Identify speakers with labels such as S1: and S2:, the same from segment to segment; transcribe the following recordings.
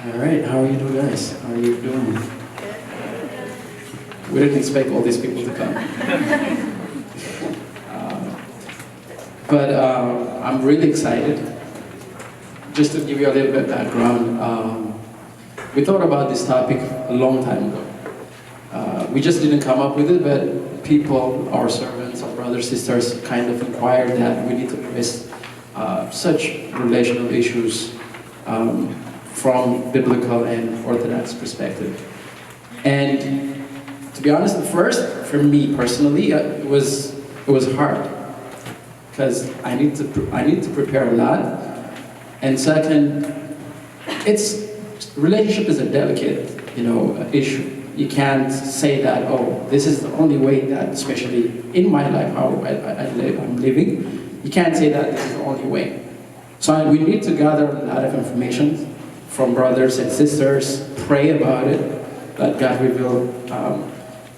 S1: All right, how are you doing, guys? How are you doing? We didn't expect all these people to come. But I'm really excited. Just to give you a little bit of background, we thought about this topic a long time ago. We just didn't come up with it, but people, our servants, our brothers, sisters, kind of inquired that we need to address such relational issues from biblical and orthodox perspective. And to be honest, at first, for me personally, it was hard because I need to prepare a lot. And second, relationship is a delicate, issue. You can't say that, oh, this is the only way that, especially in my life, how I'm living, you can't say that this is the only way. So we need to gather a lot of information from brothers and sisters, pray about it, let God reveal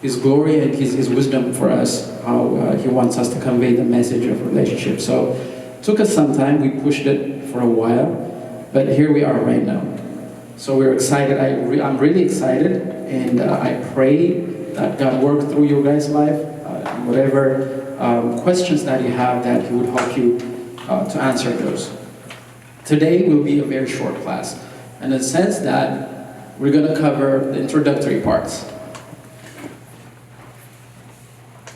S1: His glory and His wisdom for us, how He wants us to convey the message of relationship. So it took us some time, we pushed it for a while, but here we are right now. So we're excited, I'm really excited, and I pray that God work through your guys' life, whatever questions that you have, that He would help you to answer those. Today will be a very short class, in the sense that we're going to cover the introductory parts.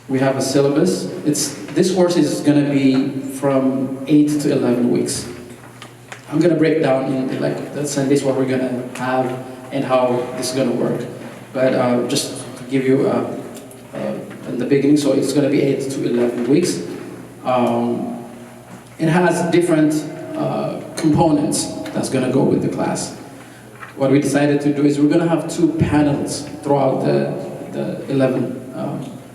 S1: We have a syllabus. This course is going to be from 8 to 11 weeks. I'm going to break down in like the Sundays what we're going to have and how this is going to work. But just to give you in the beginning, so it's going to be 8 to 11 weeks. It has different components that's going to go with the class. What we decided to do is we're going to have 2 panels throughout the 11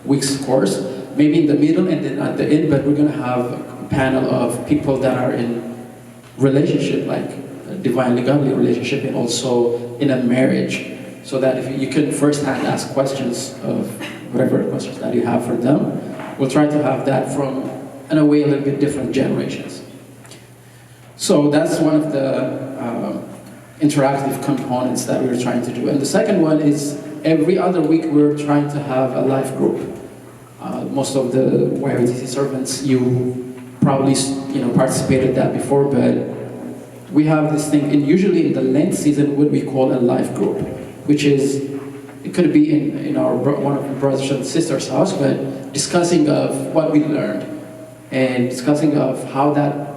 S1: weeks course, maybe in the middle and then at the end, but we're going to have a panel of people that are in relationship, like a divinely godly relationship, and also in a marriage, so that if you can firsthand ask questions of whatever questions that you have for them. We'll try to have that from, in a way, a little bit different generations. So that's one of the interactive components that we're trying to do. And the second one is every other week we're trying to have a life group. Most of the YOTC servants, you probably participated that before, but we have this thing, and usually in the Lent season, what we call a life group, which is, it could be in our one of our brothers and sisters' house, but discussing of what we learned and discussing of how that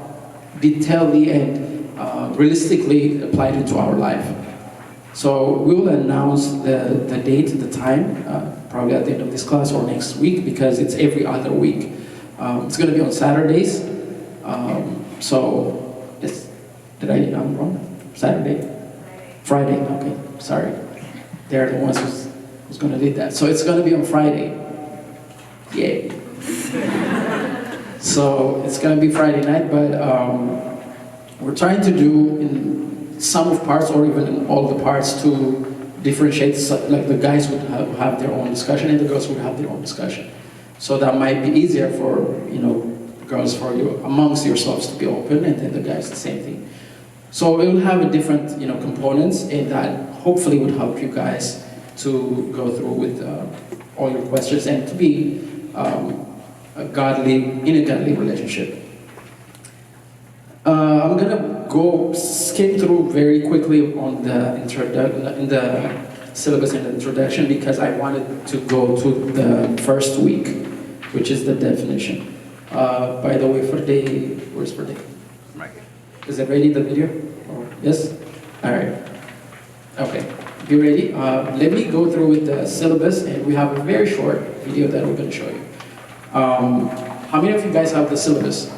S1: detailedly and realistically applied into our life. So we will announce the date, the time, probably at the end of this class or next week, because it's every other week. It's going to be on Saturdays. I'm wrong? Saturday? Friday, okay, sorry. They're the ones who's going to lead that. So it's going to be on Friday. Yay. So it's going to be Friday night, but we're trying to do in some of parts or even in all the parts to differentiate, like the guys would have their own discussion and the girls would have their own discussion. So that might be easier for, girls, for you amongst yourselves to be open, and then the guys the same thing. So we will have a different, components, and that hopefully would help you guys to go through with all your questions and to be in a godly relationship. I'm gonna skip through very quickly on in the syllabus and the introduction, because I wanted to go to the first week, which is the definition. By the way, where's Ferday? Right here. Is it ready, the video? Yes? All right. Okay, be ready. Let me go through with the syllabus, and we have a very short video that we're going to show you. How many of you guys have the syllabus?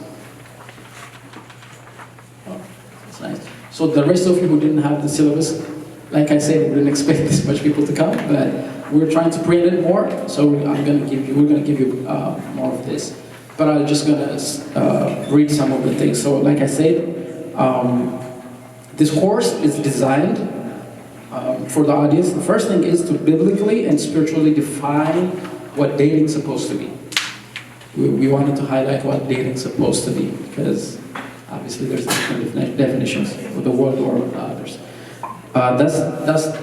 S1: Oh, that's nice. So the rest of you who didn't have the syllabus, Like I said, we didn't expect this much people to come, but we're trying to create it more. So we're gonna give you more of this. But I'm just gonna read some of the things. So, like I said, this course is designed for the audience. The first thing is to biblically and spiritually define what dating is supposed to be. We wanted to highlight what dating is supposed to be, because obviously there's different definitions for the world or others. That's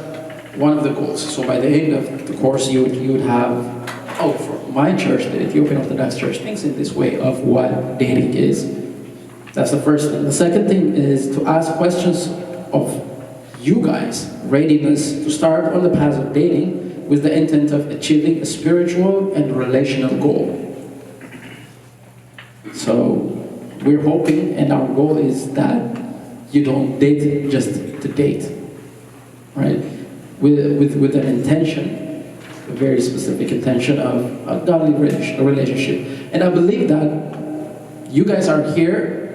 S1: one of the goals. So by the end of the course, you would have, for my church, the Ethiopian Orthodox Church, thinks in this way of what dating is. That's the first thing. The second thing is to ask questions of you guys' readiness to start on the path of dating with the intent of achieving a spiritual and relational goal. So we're hoping, and our goal is that you don't date just to date, right? With an intention, a very specific intention of a godly relationship. And I believe that you guys are here.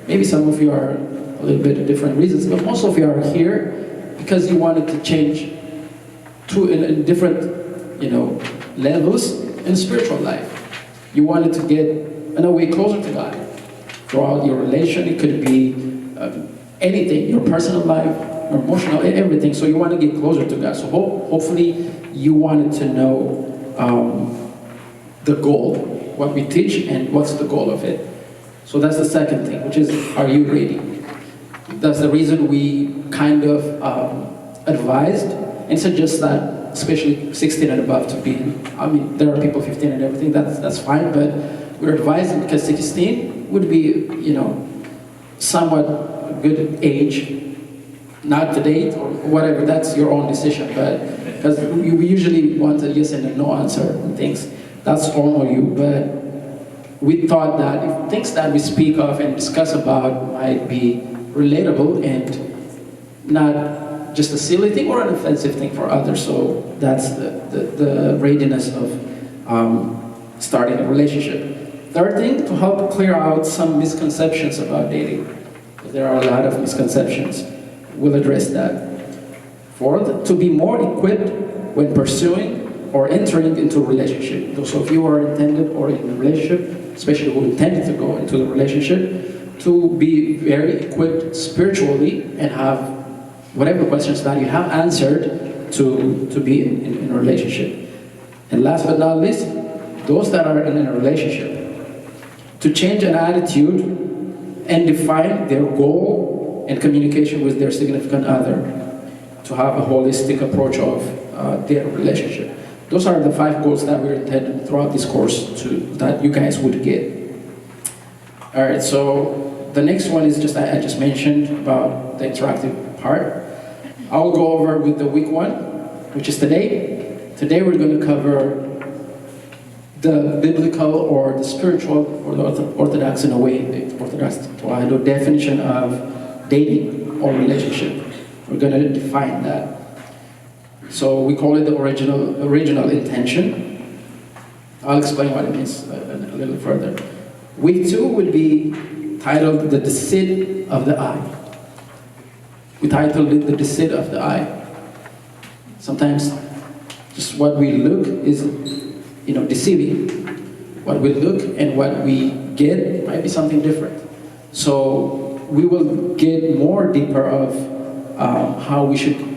S1: Maybe some of you are a little bit of different reasons, but most of you are here because you wanted to change to in different, levels in spiritual life. You wanted to get in a way closer to God throughout your relation. It could be anything, your personal life, your emotional, everything. So you want to get closer to God. So hopefully you wanted to know the goal, what we teach, and what's the goal of it. So that's the second thing, which is, are you ready? That's the reason we kind of advised and suggest that, especially 16 and above, to be, there are people 15 and everything, that's fine, but we're advising because 16 would be, somewhat a good age, not to date or whatever, that's your own decision, but because we usually want a yes and a no answer and things, that's all on you, but we thought that if things that we speak of and discuss about might be relatable and not just a silly thing or an offensive thing for others. So that's the readiness of starting a relationship. Third thing, to help clear out some misconceptions about dating. There are a lot of misconceptions. We'll address that. Fourth, to be more equipped when pursuing or entering into a relationship. So if you are intended or in a relationship, especially who intended to go into the relationship, to be very equipped spiritually and have whatever questions that you have answered to be in a relationship. And last but not least, those that are in a relationship, to change an attitude and define their goal and communication with their significant other, to have a holistic approach of their relationship. Those are the 5 goals that we're intended throughout this course that you guys would get. All right, so the next one is just, I just mentioned about the interactive part. I'll go over with the week 1, which is today. Today we're going to cover the biblical or the spiritual or the orthodox in a way, the orthodox definition of dating or relationship. We're going to define that. So we call it the original intention. I'll explain what it means a little further. Week 2 would be titled The Deceit of the Eye. We titled it The Deceit of the Eye. Sometimes just what we look is, deceiving. What we look and what we get might be something different. So we will get more deeper of how we should,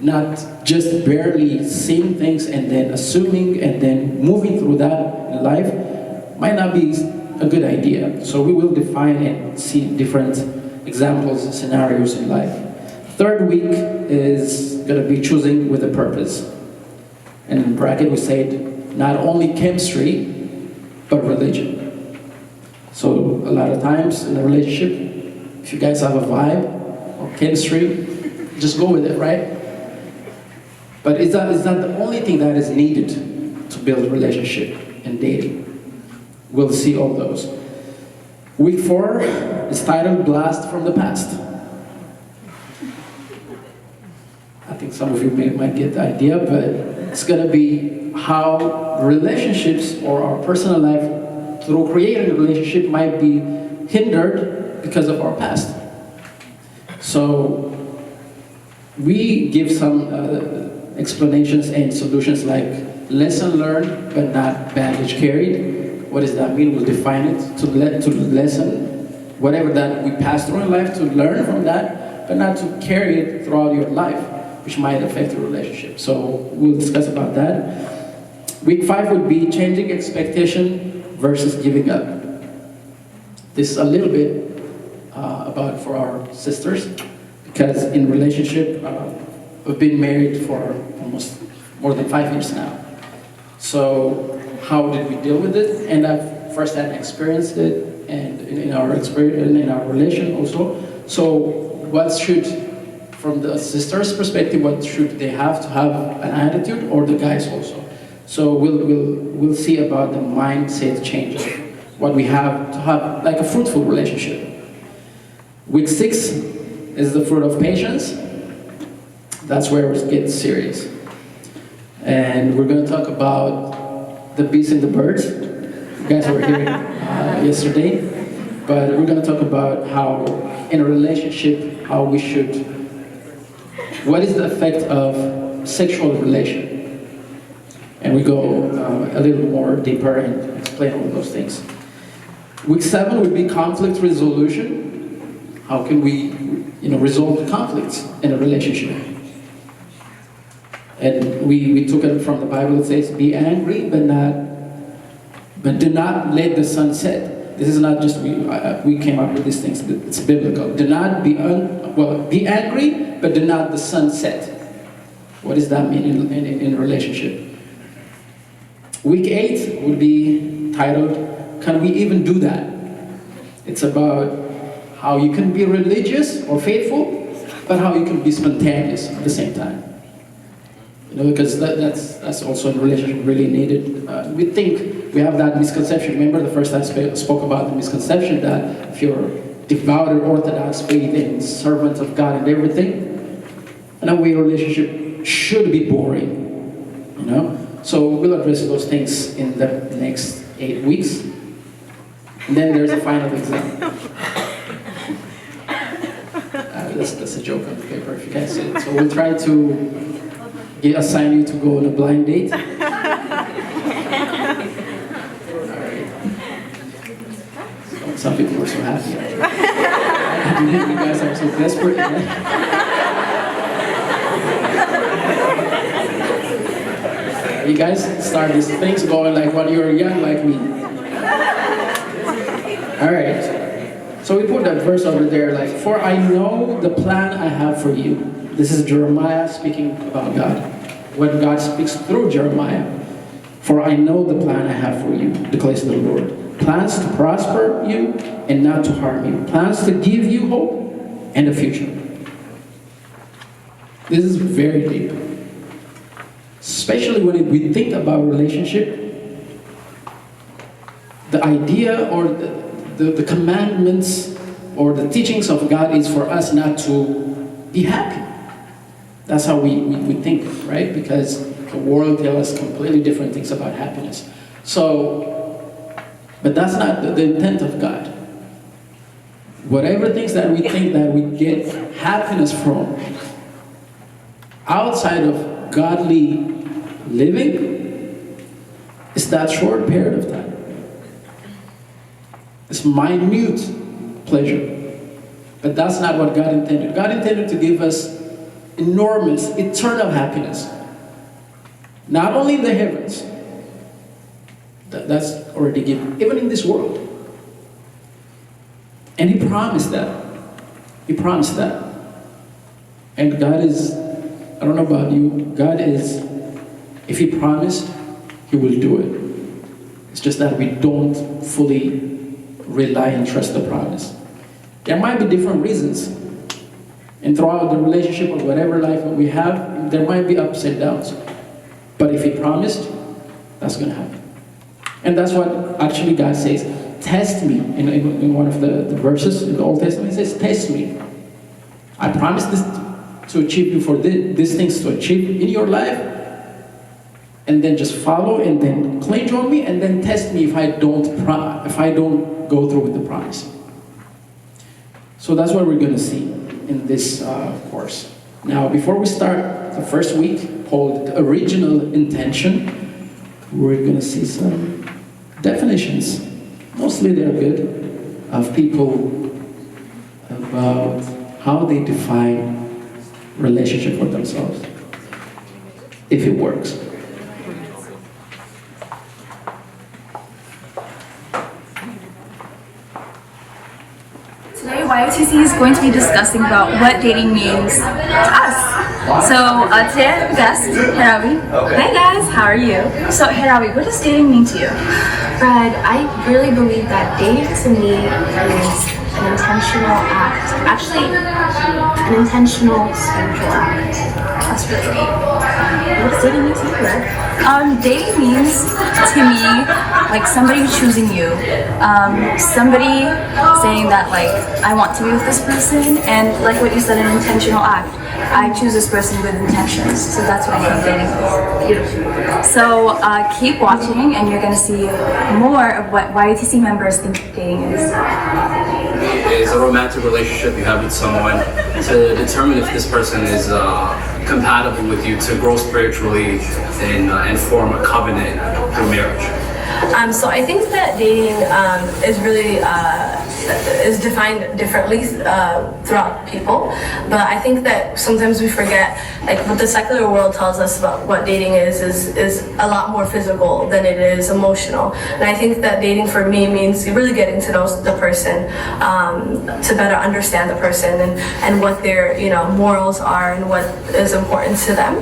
S1: not just barely seeing things and then assuming and then moving through that in life might not be a good idea. So we will define and see different examples, scenarios in life. Third week is going to be choosing with a purpose. And in bracket we said not only chemistry, but religion. So a lot of times in a relationship, if you guys have a vibe or chemistry, just go with it, right? But is that the only thing that is needed to build a relationship and dating? We'll see all those. Week 4 is titled Blast from the Past. I think some of you might get the idea, but it's going to be how relationships or our personal life through creating a relationship might be hindered because of our past. So we give some explanations and solutions like lesson learned but not baggage carried. What does that mean? We'll define it to lesson whatever that we pass through in life, to learn from that, but not to carry it throughout your life, which might affect your relationship. So we'll discuss about that. Week 5 would be changing expectation versus giving up. This is a little bit about for our sisters, because in relationship, we've been married for almost more than 5 years now. So how did we deal with it? And I've firsthand experienced it, and in our experience, in our relation also. So what should, from the sister's perspective, what should they have to have an attitude, or the guys also? So we'll see about the mindset change, what we have to have like a fruitful relationship. Week 6 is the fruit of patience. That's where it gets serious. And we're going to talk about the bees and the birds. You guys were here yesterday. But we're going to talk about how in a relationship, how we should, what is the effect of sexual relation? And we go a little more deeper and explain all those things. Week 7 would be conflict resolution. How can we, resolve conflicts in a relationship? And we took it from the Bible. It says, "Be angry, but do not let the sun set." This is not just we came up with these things. It's biblical. Do not be be angry, but do not the sun set. What does that mean in a relationship? Week 8 would be titled, "Can we even do that?" It's about how you can be religious or faithful, but how you can be spontaneous at the same time. Because that's also in a relationship really needed. We think we have that misconception. Remember the first time I spoke about the misconception that if you're devout or orthodox faith and servant of God and everything, and a way relationship should be boring. So we'll address those things in the next 8 weeks. And then there's a final exam. That's a joke on the paper if you can't see it. So we'll try to assign you to go on a blind date. All right. Some people are so happy. You guys are so desperate. You guys start these things going like when you were young like me. All right. So we put that verse over there, like, "For I know the plan I have for you." This is Jeremiah speaking about God. When God speaks through Jeremiah, "For I know the plan I have for you, declares the Lord. Plans to prosper you and not to harm you. Plans to give you hope and a future." This is very deep. Especially when we think about relationship, the idea or the commandments or the teachings of God is for us not to be happy. That's how we think, right? Because the world tells us completely different things about happiness. So, but that's not the intent of God. Whatever things that we think that we get happiness from outside of godly living is that short period of time. It's minute pleasure. But that's not what God intended. God intended to give us enormous, eternal happiness. Not only in the heavens. That's already given. Even in this world. And He promised that. He promised that. And God is, I don't know about you, God is, if He promised, He will do it. It's just that we don't fully rely and trust the promise. There might be different reasons. And throughout the relationship or whatever life we have, there might be ups and downs. But if He promised, that's going to happen. And that's what actually God says. Test me. In one of the verses in the Old Testament, He says, test me. I promise this to achieve you for these things to achieve in your life. And then just follow and then cling on me and then test me if I don't go through with the promise. So that's what we're going to see in this course. Now, before we start the first week, called the original intention, we're going to see some definitions. Mostly they're good, of people about how they define relationship for themselves, if it works.
S2: Today, YOTC is going to be discussing about what dating means to us. So today I have a guest, Hirawi. Hey guys, how are you? So Hirawi, what does dating mean to you?
S3: Fred, I really believe that dating to me is an intentional act. Actually, an intentional spiritual act.
S2: That's really deep.
S3: What does dating mean to you, Fred?
S2: Dating means to me like somebody choosing you, somebody saying that like I want to be with this person, and like what you said, an intentional act. I choose this person with intentions, so that's what I think dating is. Beautiful. So keep watching, and you're gonna see more of what YOTC members think dating is.
S4: Is a romantic relationship you have with someone to determine if this person is compatible with you to grow spiritually and form a covenant through marriage.
S5: So I think that dating is really is defined differently throughout people, but I think that sometimes we forget like what the secular world tells us about what dating is a lot more physical than it is emotional. And I think that dating for me means really getting to know the person, to better understand the person and what their morals are and what is important to them,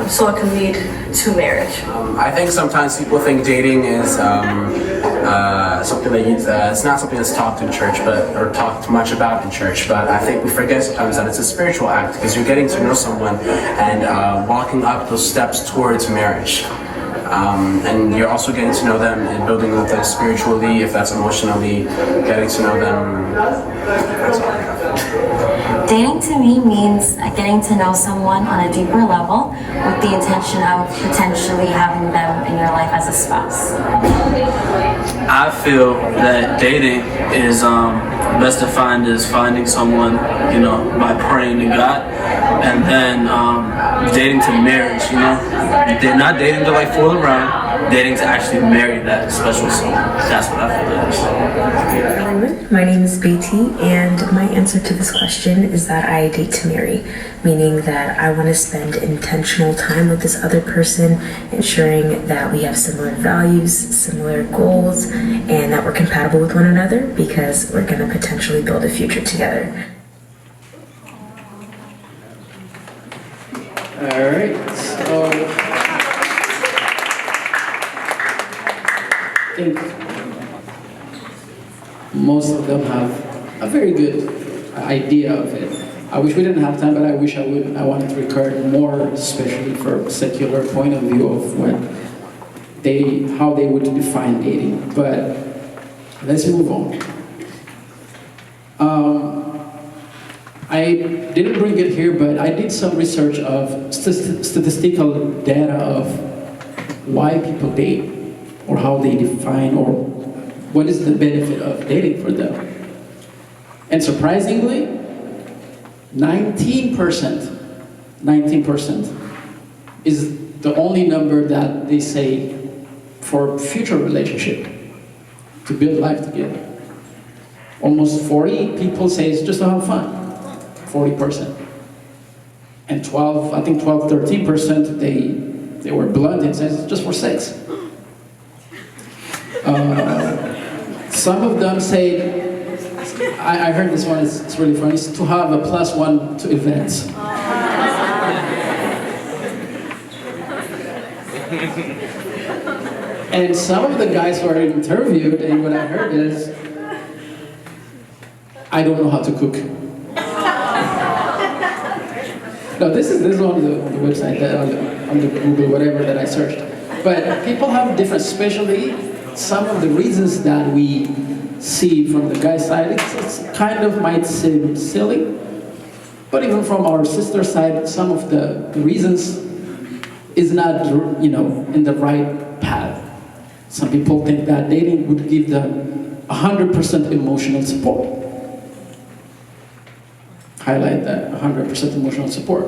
S5: so it can lead to marriage.
S6: I think sometimes people think dating is something that it's not something that's talked in church, or talked much about in church. But I think we forget sometimes that it's a spiritual act, because you're getting to know someone and walking up those steps towards marriage. And you're also getting to know them and building with them spiritually, if that's emotionally, getting to know them. That's all I have.
S3: Dating to me means getting to know someone on a deeper level with the intention of potentially having them in your life as a spouse.
S7: I feel that dating is best defined as finding someone, by praying to God, and then dating to marriage. They're not dating to like fool around, dating to actually marry that special someone. That's what I feel it is.
S8: My name is Beatty, and my answer to this question is that I date to marry, meaning that I want to spend intentional time with this other person, ensuring that we have similar values, similar goals, and that we're compatible with one another, because we're going to potentially build a future together.
S1: All right, so I think most of them have a very good idea of it. I wish we didn't have time, but I wish I would. I wanted to record more, especially for secular point of view of how they would define dating. But let's move on. I didn't bring it here, but I did some research of statistical data of why people date, or how they define, or what is the benefit of dating for them. And surprisingly, 19% is the only number that they say for future relationship, to build life together. Almost 40 people say it's just to have fun. 40%. And 13%, they were blunt and said it's just for sex. Some of them say, I heard this one, it's really funny, it's to have a +1 to events. And some of the guys who are interviewed, and what I heard is, I don't know how to cook. No, this is on the website, on the Google, whatever that I searched. But people have different, especially some of the reasons that we see from the guy's side, it's kind of might seem silly, but even from our sister side, some of the reasons is not, in the right path. Some people think that dating would give them 100% emotional support. highlight that 100% emotional support.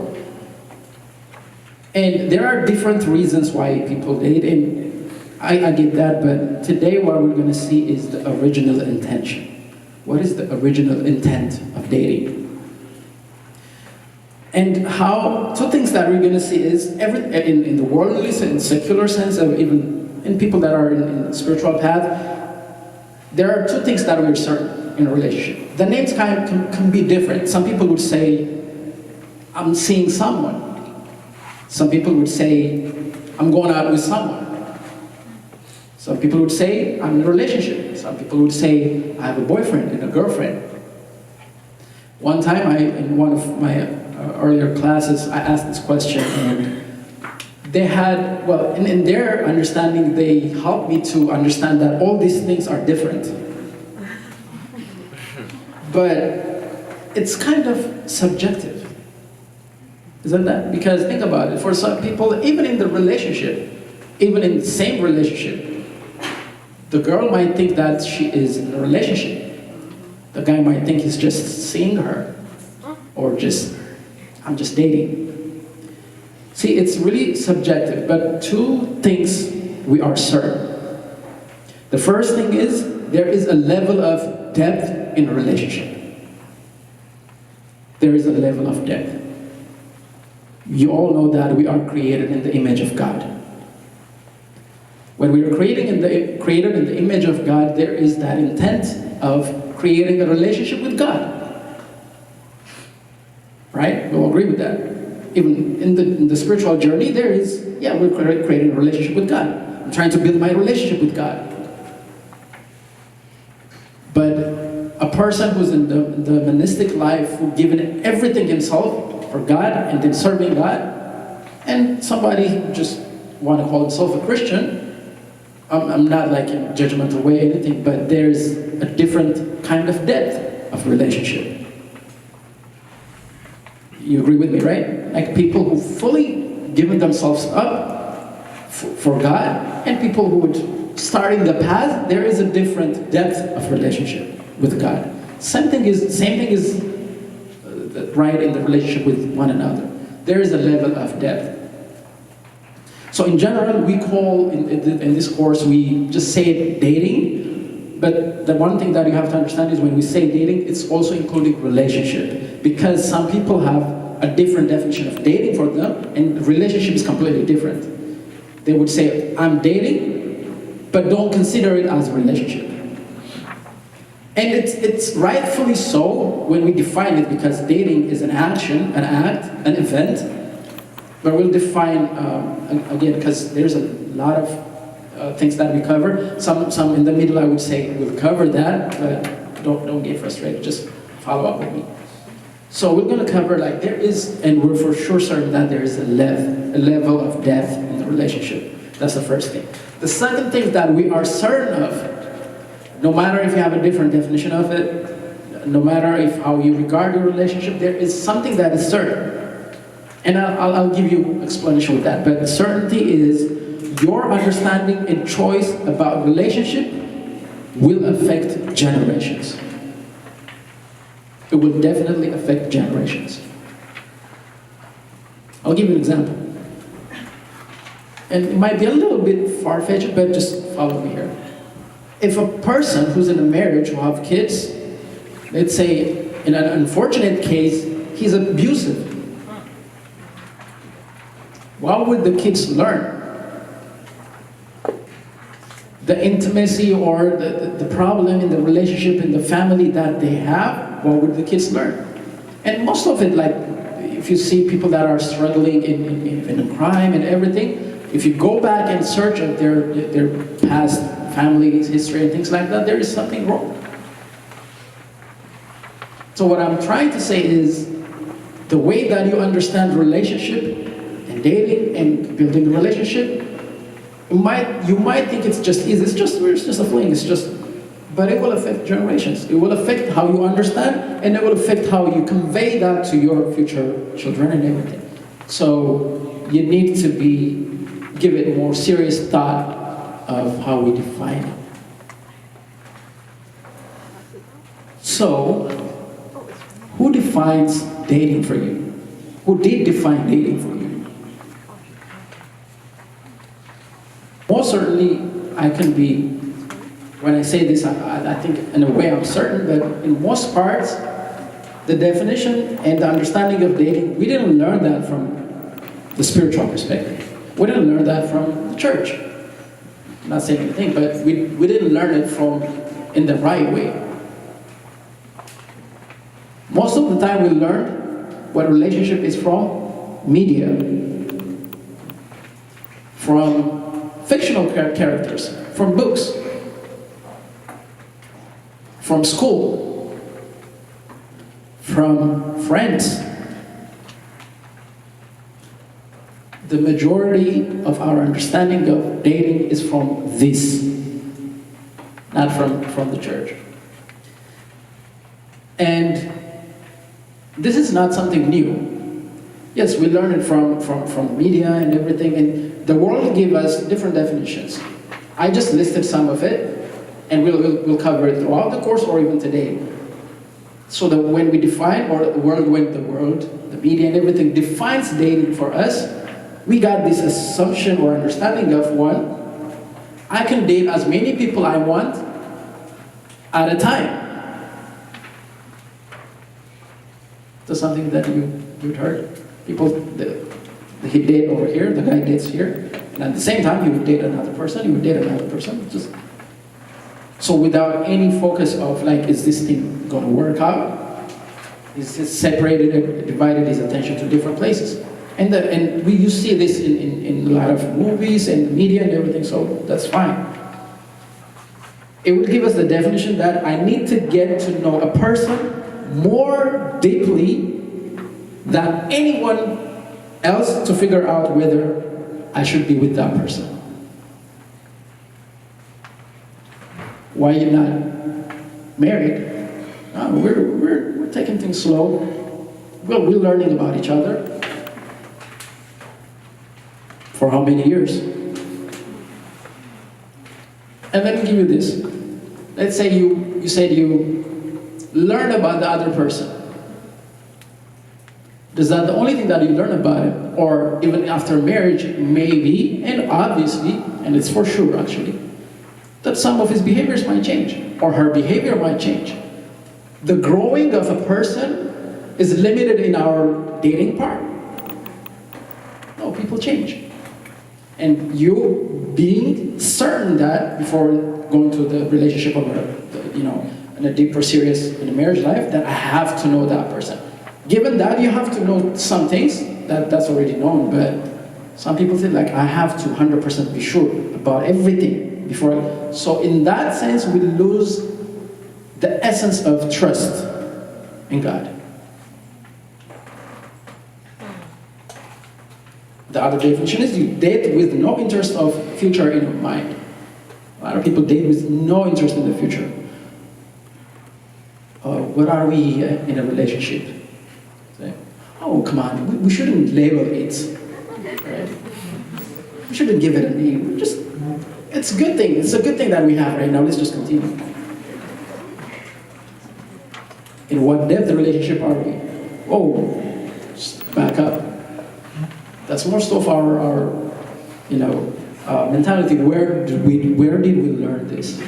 S1: And there are different reasons why people date, and I get that, but today what we're going to see is the original intention. What is the original intent of dating? And how, two things that we're going to see is, in the worldly and secular sense, of even in people that are in spiritual path, there are two things that we're certain in a relationship. The names can be different. Some people would say, I'm seeing someone. Some people would say, I'm going out with someone. Some people would say, I'm in a relationship. Some people would say, I have a boyfriend and a girlfriend. One time, in one of my earlier classes, I asked this question, and they had, well, in their understanding, they helped me to understand that all these things are different. But it's kind of subjective, isn't that? Because think about it, for some people, even in the relationship, even in the same relationship, the girl might think that she is in a relationship. The guy might think he's just seeing her, or I'm just dating. See, it's really subjective, but two things we are certain. The first thing is, there is a level of depth in a relationship. There is a level of depth. You all know that we are created in the image of God. When we are created in the image of God, there is that intent of creating a relationship with God. Right? We'll agree with that. Even in the spiritual journey, there is, we're creating a relationship with God. I'm trying to build my relationship with God. But a person who's in the monastic life, who's given everything himself for God and then serving God, and somebody who just want to call himself a Christian, I'm not like in a judgmental way or anything, but there's a different kind of depth of relationship. You agree with me, right? Like people who fully given themselves up for God, and people who would start in the path, there is a different depth of relationship with God. Same thing is right in the relationship with one another. There is a level of depth. So in general, we call, in this course, we just say dating, but the one thing that you have to understand is when we say dating, it's also including relationship, because some people have a different definition of dating for them, and relationship is completely different. They would say, I'm dating, but don't consider it as a relationship. And it's rightfully so when we define it, because dating is an action, an act, an event. But we'll define, again, because there's a lot of things that we cover. Some in the middle I would say we'll cover that, but don't get frustrated, just follow up with me. So we're going to cover, like, there is, and we're for sure certain that there is a level of depth in the relationship. That's the first thing. The second thing that we are certain of, no matter if you have a different definition of it, no matter if how you regard your relationship, there is something that is certain. And I'll give you explanation with that. But the certainty is your understanding and choice about relationship will affect generations. It will definitely affect generations. I'll give you an example. And it might be a little bit far-fetched, but just follow me here. If a person who's in a marriage will have kids, let's say in an unfortunate case, he's abusive. What would the kids learn? The intimacy or the problem in the relationship in the family that they have, what would the kids learn? And most of it, like, if you see people that are struggling in crime and everything, if you go back and search of their past family history and things like that, there is something wrong. So what I'm trying to say is, the way that you understand relationship and dating and building a relationship, you might think it's just easy. It's just a fling. But it will affect generations. It will affect how you understand, and it will affect how you convey that to your future children and everything. So you need to give it more serious thought of how we define it. So, who defines defines dating for you? Who did define dating for you? Most certainly, I can be, when I say this, I think in a way I'm certain that in most parts, the definition and the understanding of dating, we didn't learn that from the spiritual perspective. We didn't learn that from the church. I'm not saying anything, but we didn't learn it from in the right way. Most of the time we learn what relationship is from media, from fictional characters, from books, from school, from friends. The majority of our understanding of dating is from this, not from the church. And this is not something new. Yes, we learn it from media and everything, and the world gave us different definitions. I just listed some of it, and we'll cover it throughout the course or even today. So that when we define, or the world, the media and everything defines dating for us, we got this assumption or understanding of one, I can date as many people I want at a time. That's something that you'd heard. People, he date over here, the guy dates here, and at the same time he would date another person, just so without any focus of like, is this thing gonna work out? He's just separated and divided his attention to different places. And you see this in a lot of movies and media and everything, so that's fine. It would give us the definition that I need to get to know a person more deeply than anyone else to figure out whether I should be with that person. Why are you not married? No, we're taking things slow. Well, we're learning about each other. For how many years? And let me give you this. Let's say you said you learn about the other person. Is that the only thing that you learn about him? Or even after marriage, maybe, and obviously, and it's for sure actually, that some of his behaviors might change, or her behavior might change. The growing of a person is limited in our dating part. No, people change. And you being certain that before going to the relationship of in a deeper, serious, in a marriage life, that I have to know that person. Given that, you have to know some things that's already known, but some people think like, I have to 100% be sure about everything before. So in that sense, we lose the essence of trust in God. The other definition is you date with no interest of future in your mind. A lot of people date with no interest in the future. What are we in a relationship? Say, oh, come on, we shouldn't label it. Right? We shouldn't give it a name. It's a good thing. It's a good thing that we have right now. Let's just continue. In what depth of relationship are we? Oh, just back up. That's most of our mentality. Where did we learn this?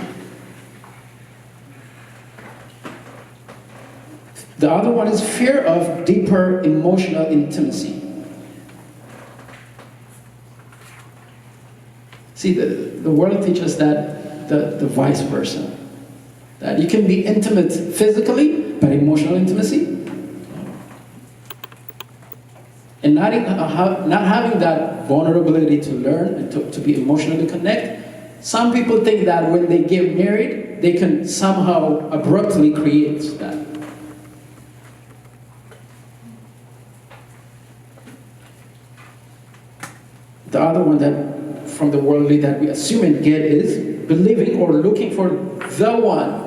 S1: The other one is fear of deeper emotional intimacy. See, the world teaches that the vice versa. That you can be intimate physically, but emotional intimacy, and not having that vulnerability to learn and to be emotionally connect. Some people think that when they get married, they can somehow abruptly create that. The other one that from the worldly that we assume and get is believing or looking for the one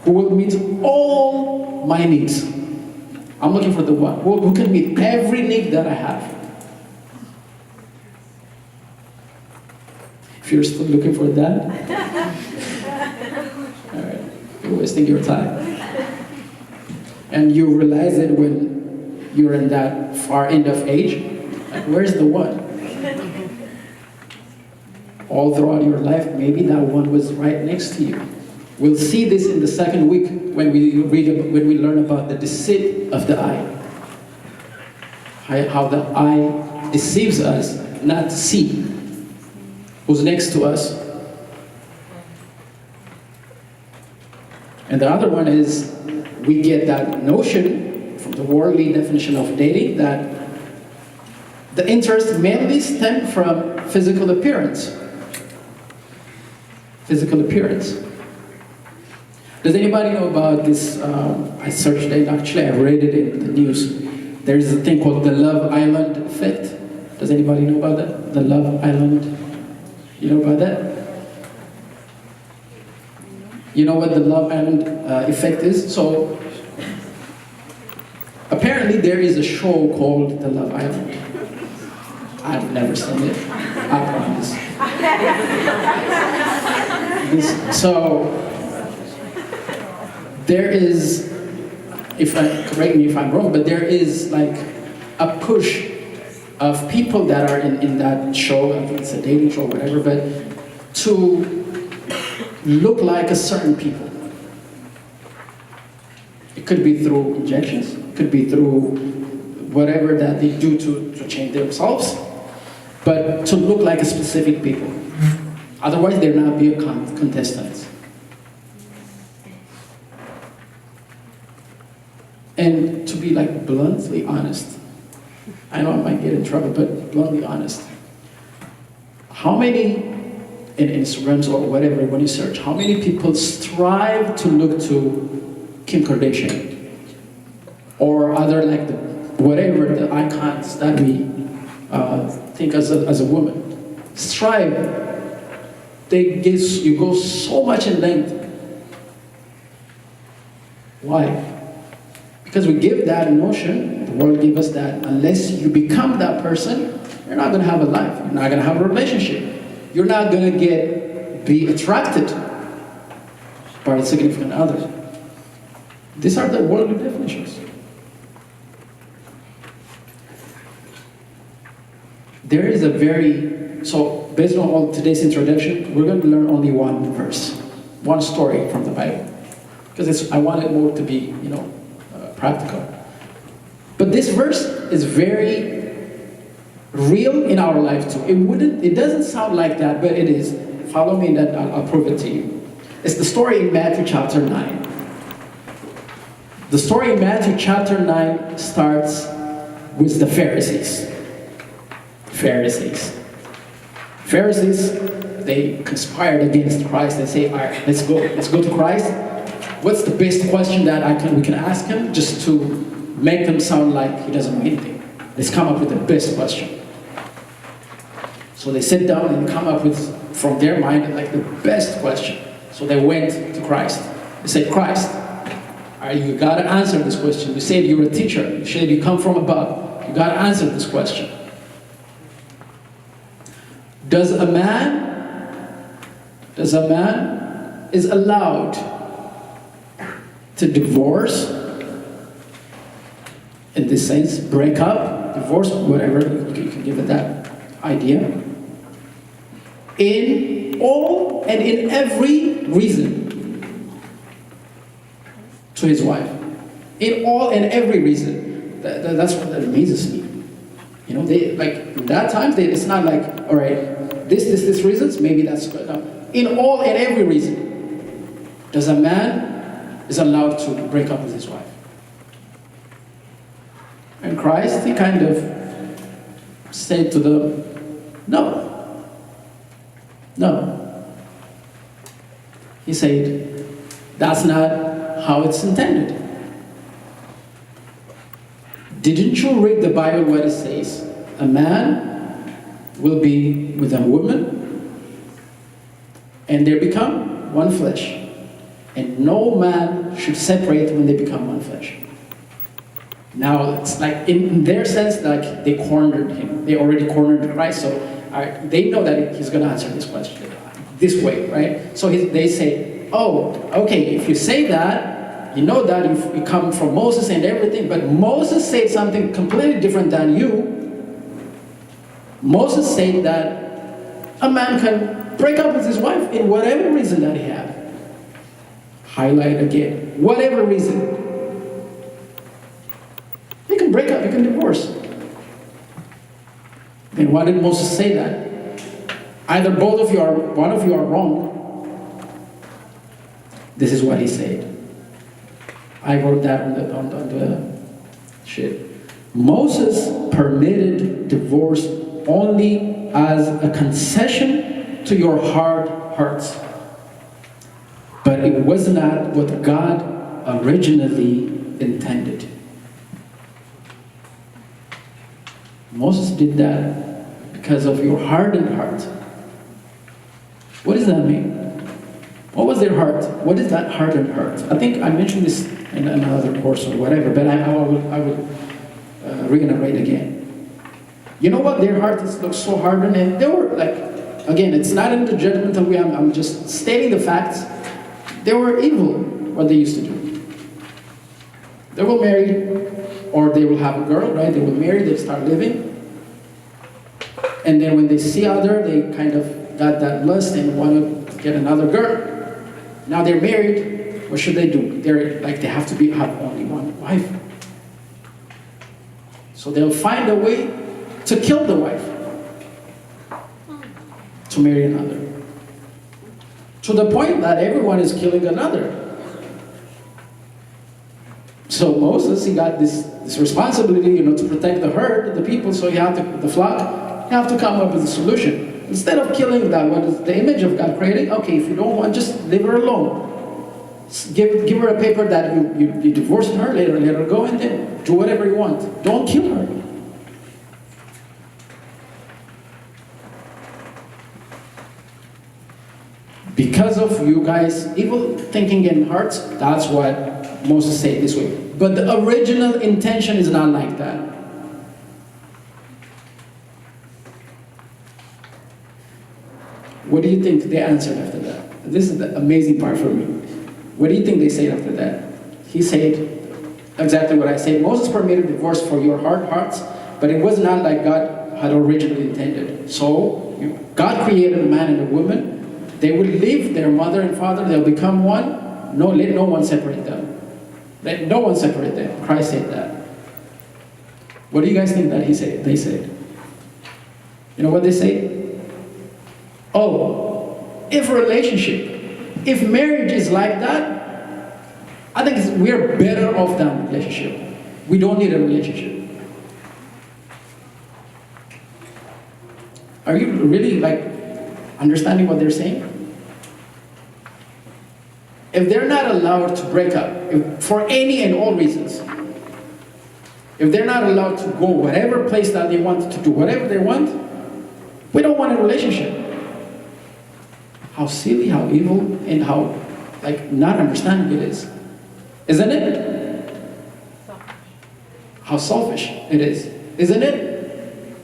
S1: who will meet all my needs. I'm looking for the one who can meet every need that I have. If you're still looking for that, all right, you're wasting your time. And you realize it when you're in that far end of age. Like, where's the one? All throughout your life, maybe that one was right next to you. We'll see this in the second week when we learn about the deceit of the eye. How the eye deceives us not to see who's next to us. And the other one is, we get that notion from the worldly definition of dating that the interest mainly stems from physical appearance. Physical appearance. Does anybody know about this? I searched it, actually I read it in the news. There's a thing called the Love Island effect. Does anybody know about that? The Love Island, you know about that? You know what the Love Island effect is? So, apparently there is a show called the Love Island. I've never seen it, I promise. So, there is, correct me if I'm wrong, but there is like a push of people that are in that show, I think it's a dating show or whatever, but to look like a certain people. It could be through injections, it could be through whatever that they do to change themselves, but to look like a specific people. Otherwise, they're not be a contestant. And to be like bluntly honest, I know I might get in trouble, but bluntly honest. How many, in Instagrams or whatever, when you search, how many people strive to look to Kim Kardashian? Or other like the, whatever the icons that we think as a woman. Strive. You go so much in length. Why? Because we give that notion, the world gives us that, unless you become that person, you're not going to have a life. You're not going to have a relationship. You're not going to be attracted by a significant other. These are the worldly definitions. There is a so based on all today's introduction, we're going to learn only one verse, one story from the Bible. Because I want it more to be, practical. But this verse is very real in our life too. It doesn't sound like that, but it is. Follow me and then I'll prove it to you. It's the story in Matthew chapter 9. The story in Matthew chapter 9 starts with the Pharisees. Pharisees, they conspired against Christ. They say, all right, let's go to Christ. What's the best question that we can ask him just to make him sound like he doesn't know anything? Let's come up with the best question. So they sit down and come up with, from their mind, like the best question. So they went to Christ. They said, Christ, you gotta answer this question. You said you're a teacher. You said you come from above. You gotta answer this question. Does a man is allowed to divorce, in this sense, break up, divorce, whatever, you can give it that idea, in all and in every reason to his wife. In all and every reason. That's what that amazes me. They, like, in that time, it's not like, all right, this reasons, maybe that's good. No. In all and every reason, does a man is allowed to break up with his wife. And Christ, he kind of said to them, no. He said, that's not how it's intended. Didn't you read the Bible where it says, a man will be with a woman, and they become one flesh. And no man should separate when they become one flesh. Now, it's like, in their sense, like, they cornered him. They already cornered Christ, so they know that he's going to answer this question this way, right? So they say, oh, okay, if you say that, you know that you come from Moses and everything, but Moses said something completely different than you. Moses said that a man can break up with his wife in whatever reason that he had. Highlight again, whatever reason. You can break up, you can divorce. And why did Moses say that? Either both of you are, one of you are wrong. This is what he said. I wrote that on the sheet. Moses permitted divorce only as a concession to your hard hearts. But it was not what God originally intended. Moses did that because of your hardened heart. What does that mean? What was their heart? What is that hardened heart? I think I mentioned this in another course or whatever, but I will reiterate again. You know what? Their heart looks so hardened, and they were like, again, it's not in the judgmental way, I'm just stating the facts. They were evil, what they used to do. They will marry, or they will have a girl, right? They will marry, they start living. And then when they see other, they kind of got that lust and want to get another girl. Now they're married, what should they do? They're like, they have to have only one wife. So they'll find a way to kill the wife, to marry another. To the point that everyone is killing another. So Moses, he got this responsibility, to protect the herd, the people, so the flock, you have to come up with a solution. Instead of killing that, what is the image of God created? Okay, if you don't want, just leave her alone. Give her a paper that you divorced her, let her go, and then do whatever you want. Don't kill her. Because of you guys' evil thinking and hearts, that's what Moses said this way. But the original intention is not like that. What do you think they answered after that? This is the amazing part for me. What do you think they said after that? He said exactly what I said. Moses permitted divorce for your hard hearts, but it was not like God had originally intended. So God created a man and a woman. They will leave their mother and father. They'll become one. Let no one separate them. Let no one separate them. Christ said that. What do you guys think that they said? You know what they say? Oh, if marriage is like that, I think we're better off than a relationship. We don't need a relationship. Are you really understanding what they're saying? If they're not allowed to break up, for any and all reasons, if they're not allowed to go whatever place that they want to do whatever they want, we don't want a relationship. How silly, how evil, and how not understanding it is. Isn't it? How selfish it is. Isn't it?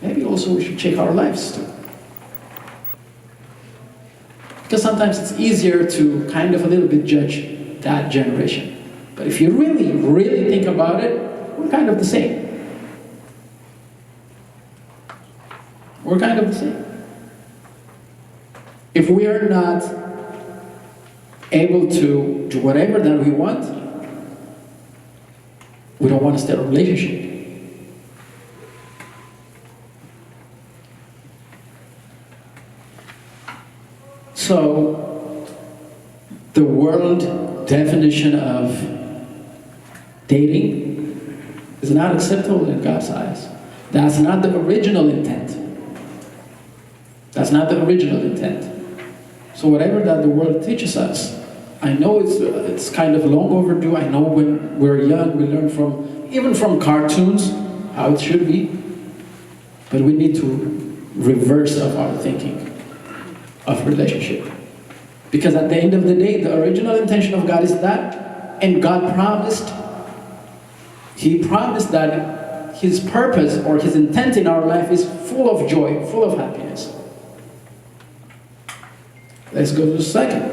S1: Maybe also we should check our lives too. Because sometimes it's easier to kind of a little bit judge that generation. But if you really, really think about it, we're kind of the same. We're kind of the same. If we are not able to do whatever that we want, we don't want to start a relationship. So, the world definition of dating is not acceptable in God's eyes. That's not the original intent. That's not the original intent. So whatever that the world teaches us, I know it's kind of long overdue. I know when we're young, we learn even from cartoons, how it should be. But we need to reverse of our thinking of relationship. Because at the end of the day, the original intention of God is that, and God promised, He promised that His purpose or His intent in our life is full of joy, full of happiness. Let's go to the second.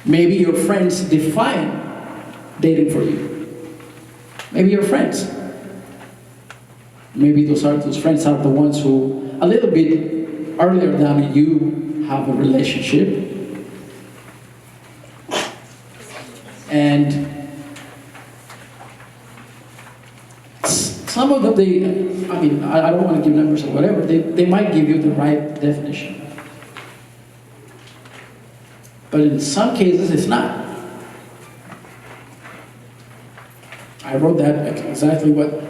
S1: Maybe your friends define dating for you. Maybe your friends. Maybe those friends are the ones who, a little bit earlier than you, have a relationship. And some of them, I don't want to give numbers or whatever, they might give you the right definition. But in some cases, it's not. I wrote that exactly what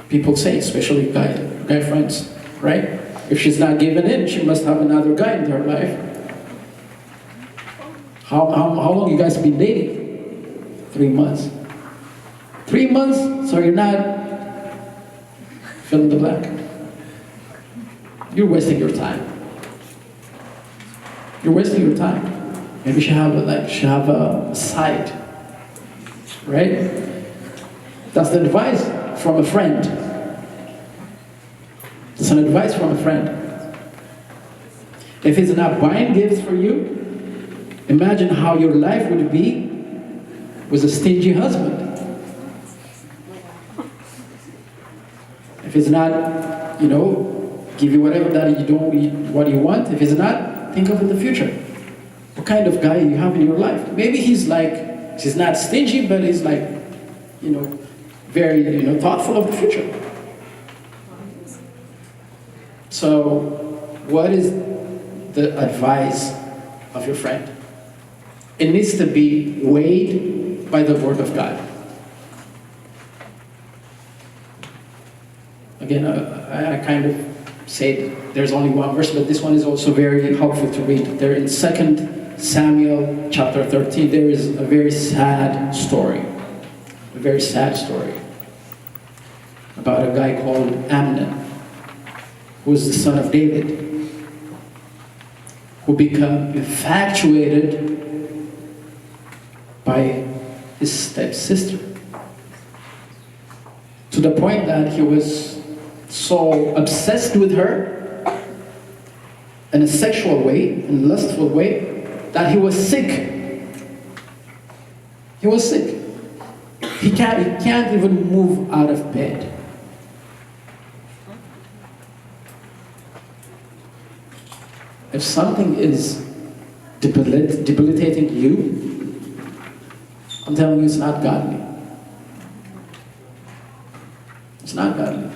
S1: people say, especially guy friends, right? If she's not giving in, she must have another guy in her life. How long you guys been dating? 3 months. 3 months, so you're not fill in the blank. You're wasting your time. You're wasting your time. Maybe she have a side, right? That's the advice from a friend. It's an advice from a friend. If he's not buying gifts for you, imagine how your life would be with a stingy husband. If he's not, give you whatever that you don't what you want, if he's not, think of in the future. What kind of guy you have in your life? Maybe he's not stingy, but he's very, thoughtful of the future. So, what is the advice of your friend? It needs to be weighed by the Word of God. Again, I kind of said there's only one verse, but this one is also very helpful to read. There in 2 Samuel chapter 13, there is a very sad story. A very sad story about a guy called Amnon, who was the son of David, who became infatuated by his stepsister, to the point that he was so obsessed with her in a sexual way, in a lustful way, that he was sick. He was sick. He can't even move out of bed. If something is debilitating you, I'm telling you, it's not godly. It's not godly.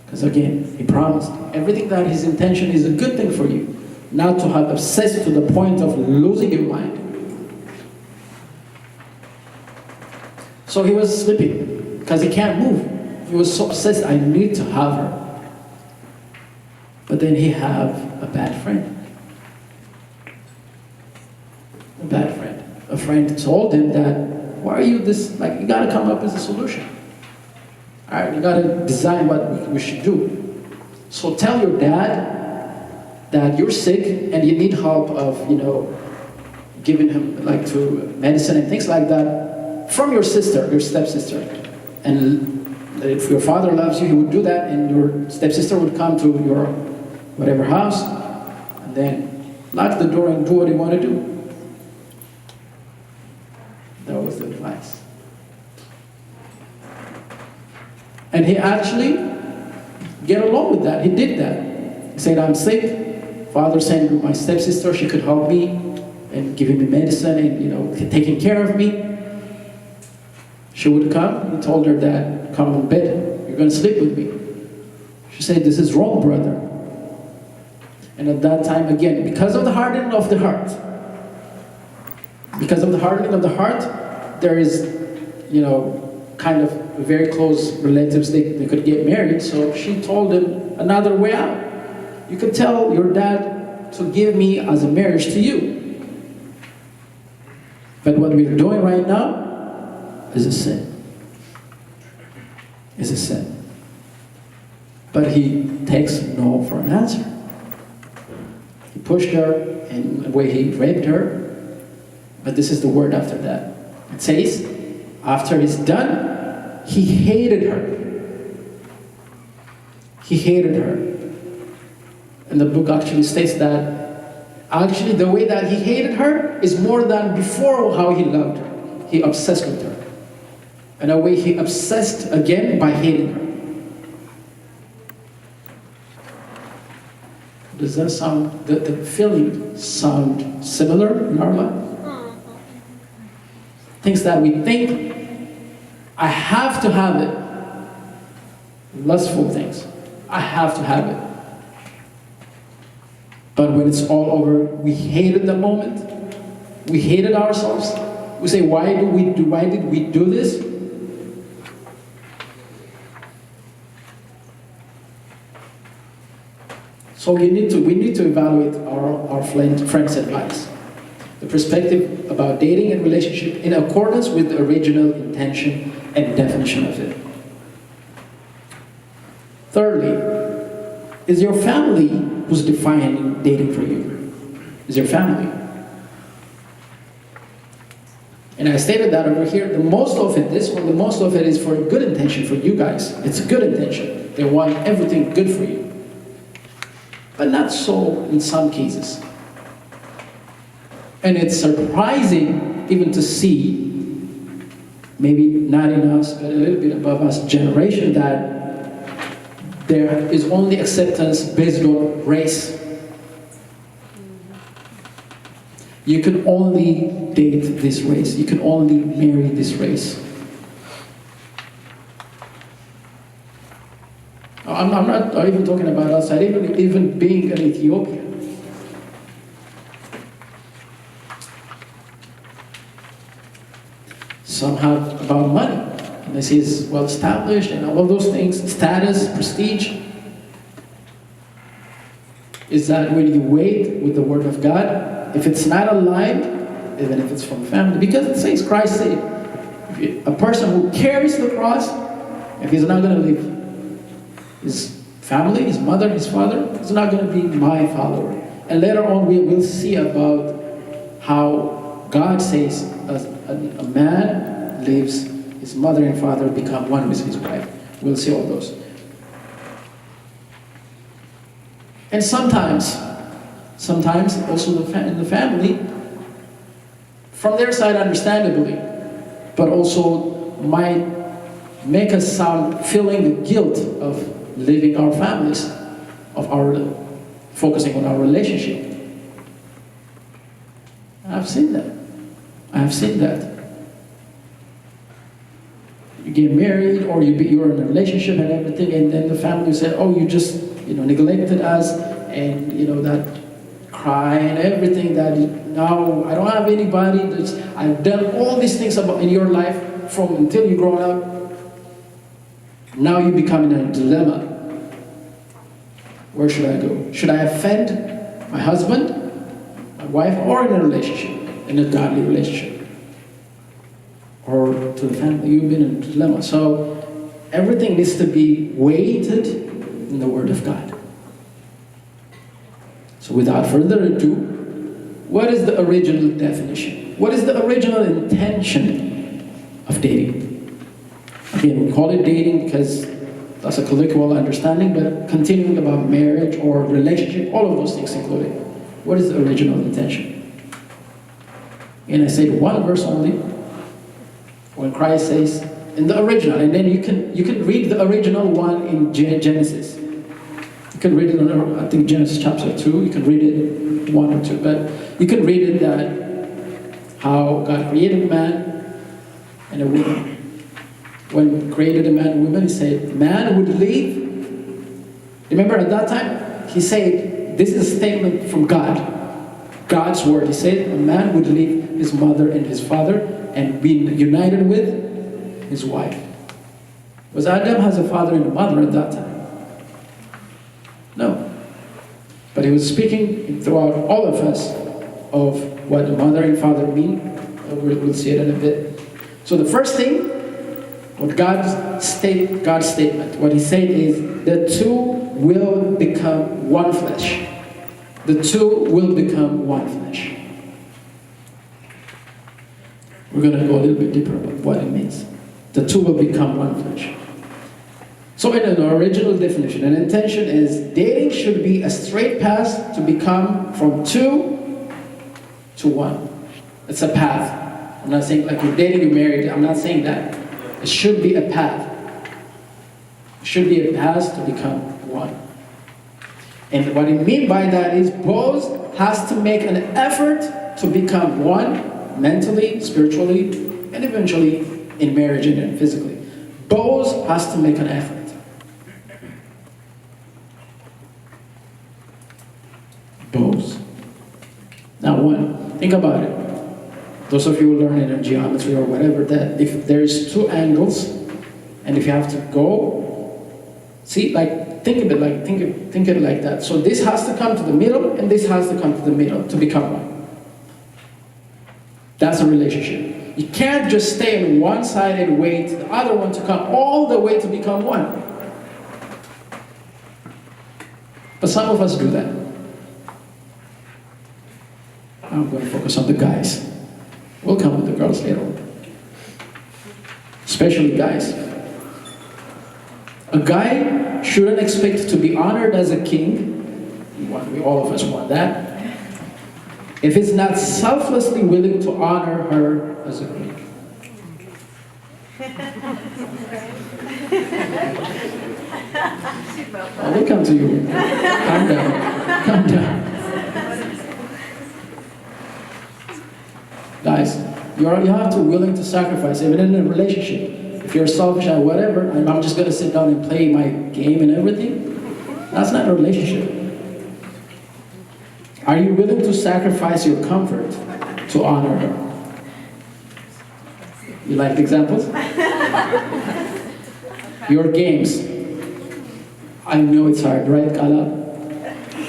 S1: Because again, he promised everything that his intention is a good thing for you, not to have obsessed to the point of losing your mind. So he was sleeping because he can't move. He was so obsessed, I need to have her. But then he had a bad friend. A bad friend. A friend told him that, why are you this, you gotta come up with a solution. All right, you gotta design what we should do. So tell your dad that you're sick and you need help of, giving him to medicine and things like that from your sister, your stepsister. And if your father loves you, he would do that, and your stepsister would come to your whatever house and then lock the door and do what you want to do. That was the advice. And he actually get along with that. He did that. He said, I'm sick. Father sent my stepsister. She could help me and giving me medicine and, taking care of me. She would come. He told her that, come in bed. You're going to sleep with me. She said, this is wrong, brother. And at that time, again, because of the hardening of the heart, there is, kind of very close relatives, they could get married. So she told him another way out. You could tell your dad to give me as a marriage to you. But what we're doing right now is a sin. Is a sin. But he takes no for an answer. He pushed her in a way, he raped her. But this is the word after that. It says, after he's done, he hated her. He hated her. And the book actually states that Actually, the way that he hated her is more than before how he loved her. He obsessed with her. In a way, he obsessed again by hating her. Does that sound, the feeling sound similar in our life? Things that we think, I have to have it. Lustful things. I have to have it. But when it's all over, we hated the moment. We hated ourselves. We say, why did we do this? So we need to evaluate our friend's advice. The perspective about dating and relationship in accordance with the original intention and definition of it. Thirdly, is your family who's defining dating for you? Is your family? And I stated that over here, the most of it is for a good intention for you guys. It's a good intention. They want everything good for you. But not so in some cases. And it's surprising even to see, maybe not in us, but a little bit above us, generation that there is only acceptance based on race. You can only date this race. You can only marry this race. I'm not even talking about outside, even being an Ethiopian. Some have about money. And they say it's well established and all of those things, status, prestige. Is that when you wait with the Word of God, if it's not aligned, even if it's from family, because it says, Christ said, a person who carries the cross, if he's not going to live his family, his mother, his father, is not going to be my follower. And later on we will see about how God says a man leaves his mother and father, become one with his wife. We'll see all those. And sometimes also in the family, from their side understandably, but also might make us sound feeling the guilt of living our families, of our focusing on our relationship. I've seen that. You get married or you're in a relationship and everything, and then the family said, oh, you just neglected us, and that cry and everything, that now I don't have anybody, I've done all these things in your life from until you grow up. Now you become in a dilemma. Where should I go? Should I offend my husband, my wife, or in a relationship, in a godly relationship? Or to the family? You've been in a dilemma. So everything needs to be weighted in the Word of God. So without further ado, what is the original definition? What is the original intention of dating? Again, we call it dating because that's a colloquial understanding, but continuing about marriage or relationship, all of those things included. What is the original intention? And I said one verse only, when Christ says, in the original, and then you can read the original one in Genesis. You can read it in, I think, Genesis chapter 2, you can read it 1 or 2, but you can read it that how God created man and a woman. When he created a man and woman, he said, man would leave. Remember at that time, he said, this is a statement from God. God's word. He said, a man would leave his mother and his father and be united with his wife. Was Adam has a father and a mother at that time? No. But he was speaking throughout all of us of what a mother and father mean. We'll see it in a bit. So the first thing, what God's statement, what he said is, the two will become one flesh. The two will become one flesh. We're going to go a little bit deeper about what it means. The two will become one flesh. So in an original definition, an intention is dating should be a straight path to become from two to one. It's a path. I'm not saying like you're dating, you're married. I'm not saying that. It should be a path. It should be a path to become one. And what I mean by that is both has to make an effort to become one, mentally, spiritually, and eventually in marriage and physically. Both has to make an effort. Both. Now one, think about it. Those of you who learn it in geometry or whatever, that if there's two angles, and if you have to go, see, like, think of it like, think it like that. So this has to come to the middle, and this has to come to the middle to become one. That's a relationship. You can't just stay on one side and wait the other one to come all the way to become one. But some of us do that. I'm going to focus on the guys. We'll come with the girls later on. Especially guys. A guy shouldn't expect to be honored as a king. All of us want that. If he's not selflessly willing to honor her as a queen. I will come to you. Calm down. Calm down. Guys, you have to be willing to sacrifice, even in a relationship. If you're selfish and whatever, and I'm just going to sit down and play my game and everything, that's not a relationship. Are you willing to sacrifice your comfort to honor her? You like the examples? Your games. I know it's hard, right, Kala?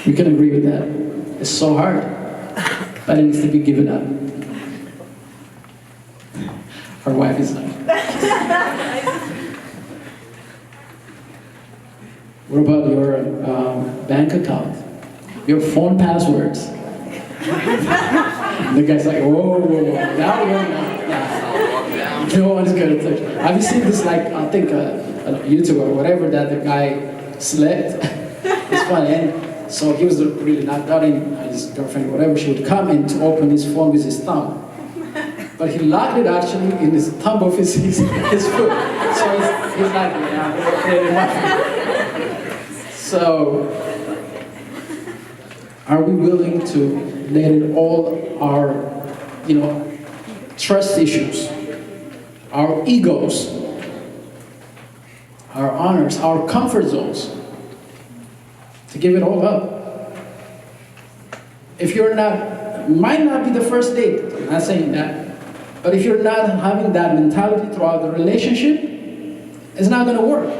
S1: We can agree with that. It's so hard, but it needs to be given up. Her wife is like. What about your bank account? Your phone passwords? The guy's like, whoa, now you're not. No one's gonna touch it. Have you seen this, like, I think, on YouTube or whatever, that the guy slept? It's funny, and so he was really knocked out, and his girlfriend or whatever, she would come in to open his phone with his thumb. But he locked it actually in his thumb of his foot. So he's like, so, are we willing to let it all our, trust issues, our egos, our honors, our comfort zones, to give it all up? If you're not, might not be the first date, I'm not saying that. But if you're not having that mentality throughout the relationship, it's not going to work.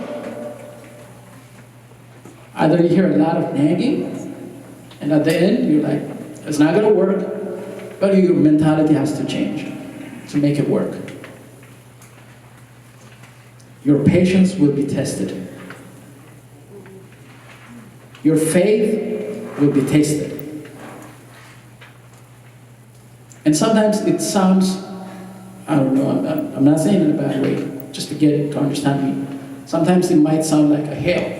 S1: Either you hear a lot of nagging, and at the end, you're like, it's not going to work, but your mentality has to change to make it work. Your patience will be tested. Your faith will be tested. And sometimes it sounds, I don't know, I'm not saying it in a bad way, just to understand me. Sometimes it might sound like a hell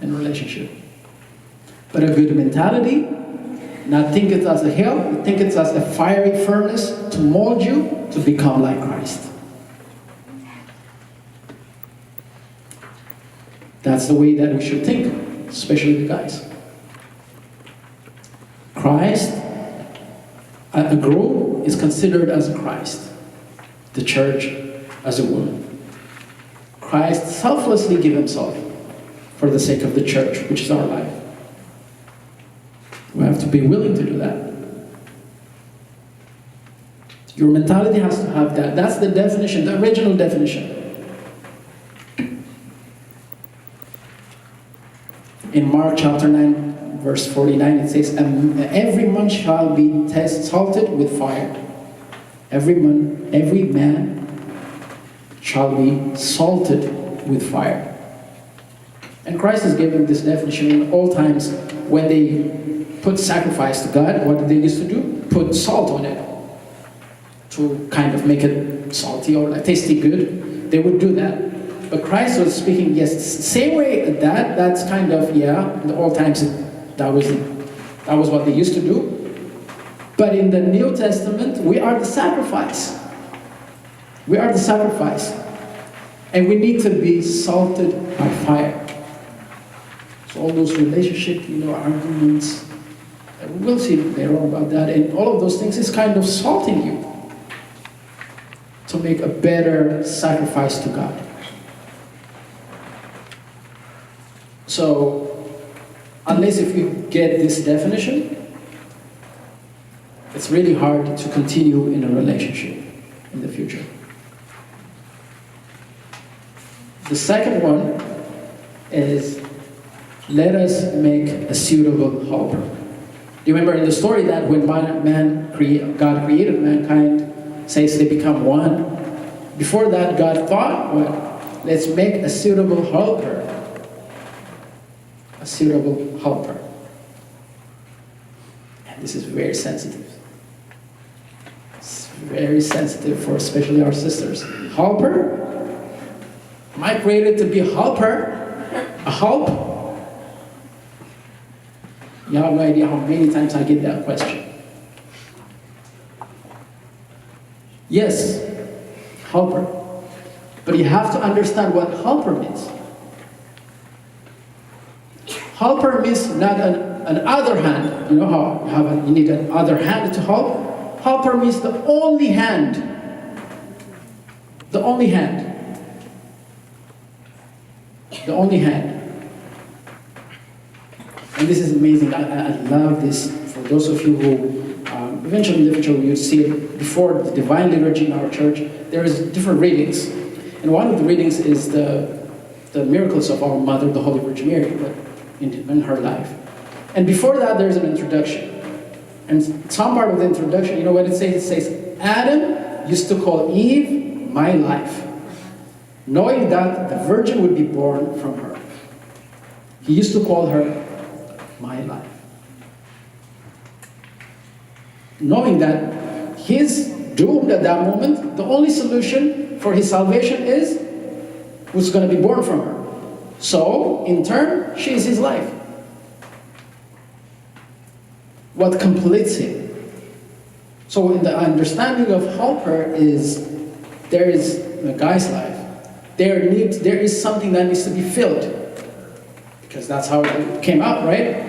S1: in a relationship. But a good mentality, not think it as a hell, think it as a fiery furnace to mold you to become like Christ. That's the way that we should think, especially the guys. Christ, a girl is considered as a Christ, the church as a woman. Christ selflessly gave himself for the sake of the church, which is our life. We have to be willing to do that. Your mentality has to have that. That's the definition, the original definition. In Mark chapter 9, verse 49, it says, every man shall be salted with fire. Every man shall be salted with fire. And Christ is giving this definition in all times. When they put sacrifice to God, what did they used to do? Put salt on it to kind of make it salty or like tasty good. They would do that. But Christ was speaking, yes, same way that's kind of, in the old times, that was what they used to do. But in the New Testament, we are the sacrifice. We are the sacrifice. And we need to be salted by fire. So all those relationship, arguments, we'll see later on about that. And all of those things is kind of salting you to make a better sacrifice to God. So, unless if you get this definition, it's really hard to continue in a relationship in the future. The second one is, let us make a suitable helper. Do you remember in the story that when God created mankind, says they become one? Before that, God thought, what? Let's make a suitable helper. A suitable helper. And this is very sensitive. It's very sensitive for especially our sisters. Helper? Am I created to be a helper? A help? You have no idea how many times I get that question. Yes, helper. But you have to understand what helper means. Helper means not an other hand. You know how you need an other hand to help? Helper means the only hand. The only hand. The only hand. And this is amazing. I love this. For those of you who eventually in the future you see it before the divine liturgy in our church, there is different readings. And one of the readings is the miracles of our mother, the Holy Virgin Mary, but in her life. And before that, there's an introduction. And some part of the introduction, you know what it says? It says, Adam used to call Eve my life, knowing that the virgin would be born from her. He used to call her my life. Knowing that he's doomed at that moment, the only solution for his salvation is who's going to be born from her. So, in turn, she is his life. What completes him. So, in the understanding of helper is, there is in a guy's life, there is something that needs to be filled. Because that's how it came out, right?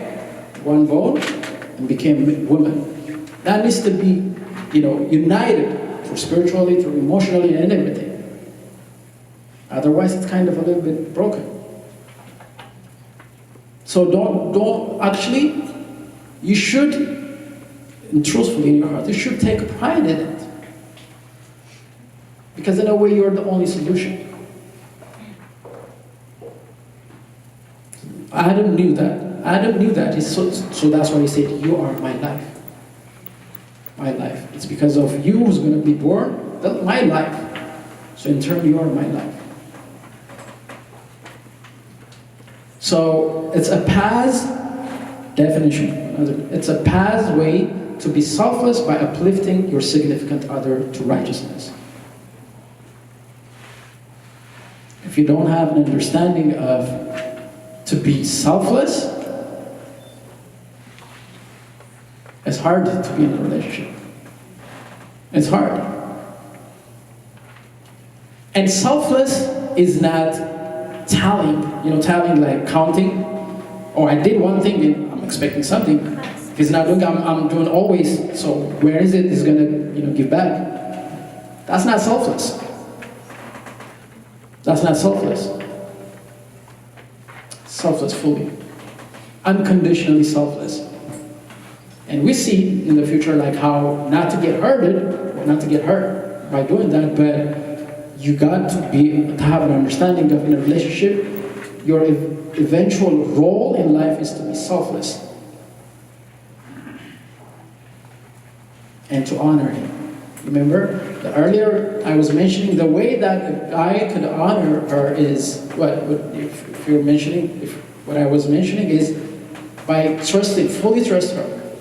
S1: One bone and became woman. That needs to be, united through spiritually, through emotionally, and everything. Otherwise, it's kind of a little bit broken. So don't actually, you should, and truthfully in your heart, you should take pride in it. Because in a way, you're the only solution. Adam knew that. Adam knew that. So that's why he said, you are my life. My life. It's because of you who's going to be born, my life. So in turn, you are my life. So it's a path definition. It's a pathway to be selfless by uplifting your significant other to righteousness. If you don't have an understanding of to be selfless, it's hard to be in a relationship. It's hard. And selfless is not tallying, tallying like counting. Oh, I did one thing and I'm expecting something. It's not, look, I'm doing always, so where is it? It's gonna, give back. That's not selfless. That's not selfless. Selfless fully. Unconditionally selfless. And we see in the future like how not to get hurt by doing that, but you got to have an understanding of in a relationship, your eventual role in life is to be selfless. And to honor him. Remember, earlier I was mentioning the way that a guy could honor her is, if you're mentioning, what I was mentioning is by fully trust her.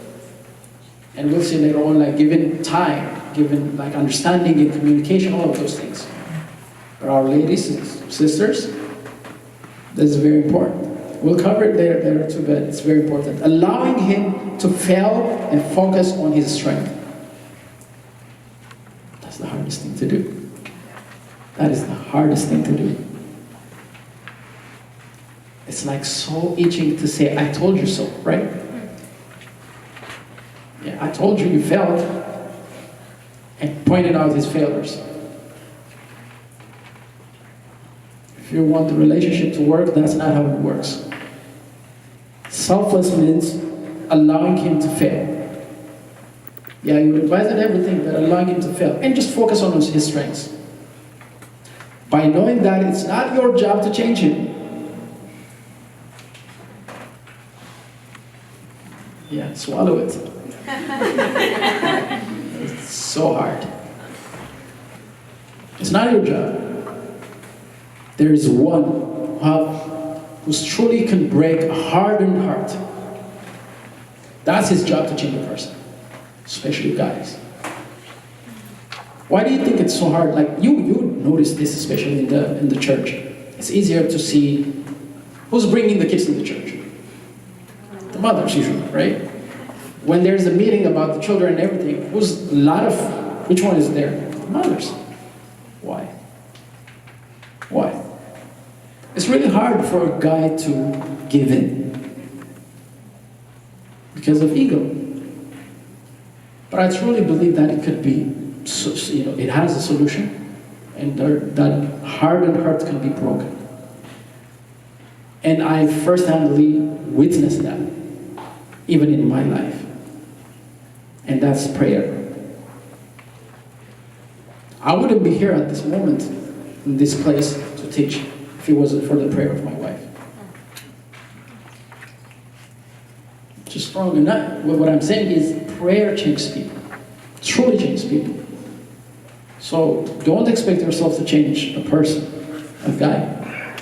S1: And we'll see later on, like given time, given like understanding and communication, all of those things. For our ladies and sisters, this is very important. We'll cover it later too, but it's very important. Allowing him to fail and focus on his strength. That's the hardest thing to do. That is the hardest thing to do. It's like so itching to say, I told you so, right? Yeah, I told you failed, and pointed out his failures. If you want the relationship to work, that's not how it works. Selfless means allowing him to fail. Yeah, you advise on everything, but allowing him to fail. And just focus on his strengths. By knowing that it's not your job to change him. Yeah, swallow it. It's so hard. It's not your job. There is one who truly can break a hardened heart. That's his job, to change a person, especially guys. Why do you think it's so hard? Like you notice this, especially in the church. It's easier to see who's bringing the kids to the church. The mothers usually, right? When there's a meeting about the children and everything, which one is there? The mothers. Why? Why? It's really hard for a guy to give in because of ego. But I truly believe that it could be, it has a solution, and that hardened heart can be broken. And I first-handedly witnessed that, even in my life. And that's prayer. I wouldn't be here at this moment, in this place, to teach if it wasn't for the prayer of my wife. Just strong enough. What I'm saying is prayer changes people. Truly changes people. So don't expect yourself to change a person, a guy.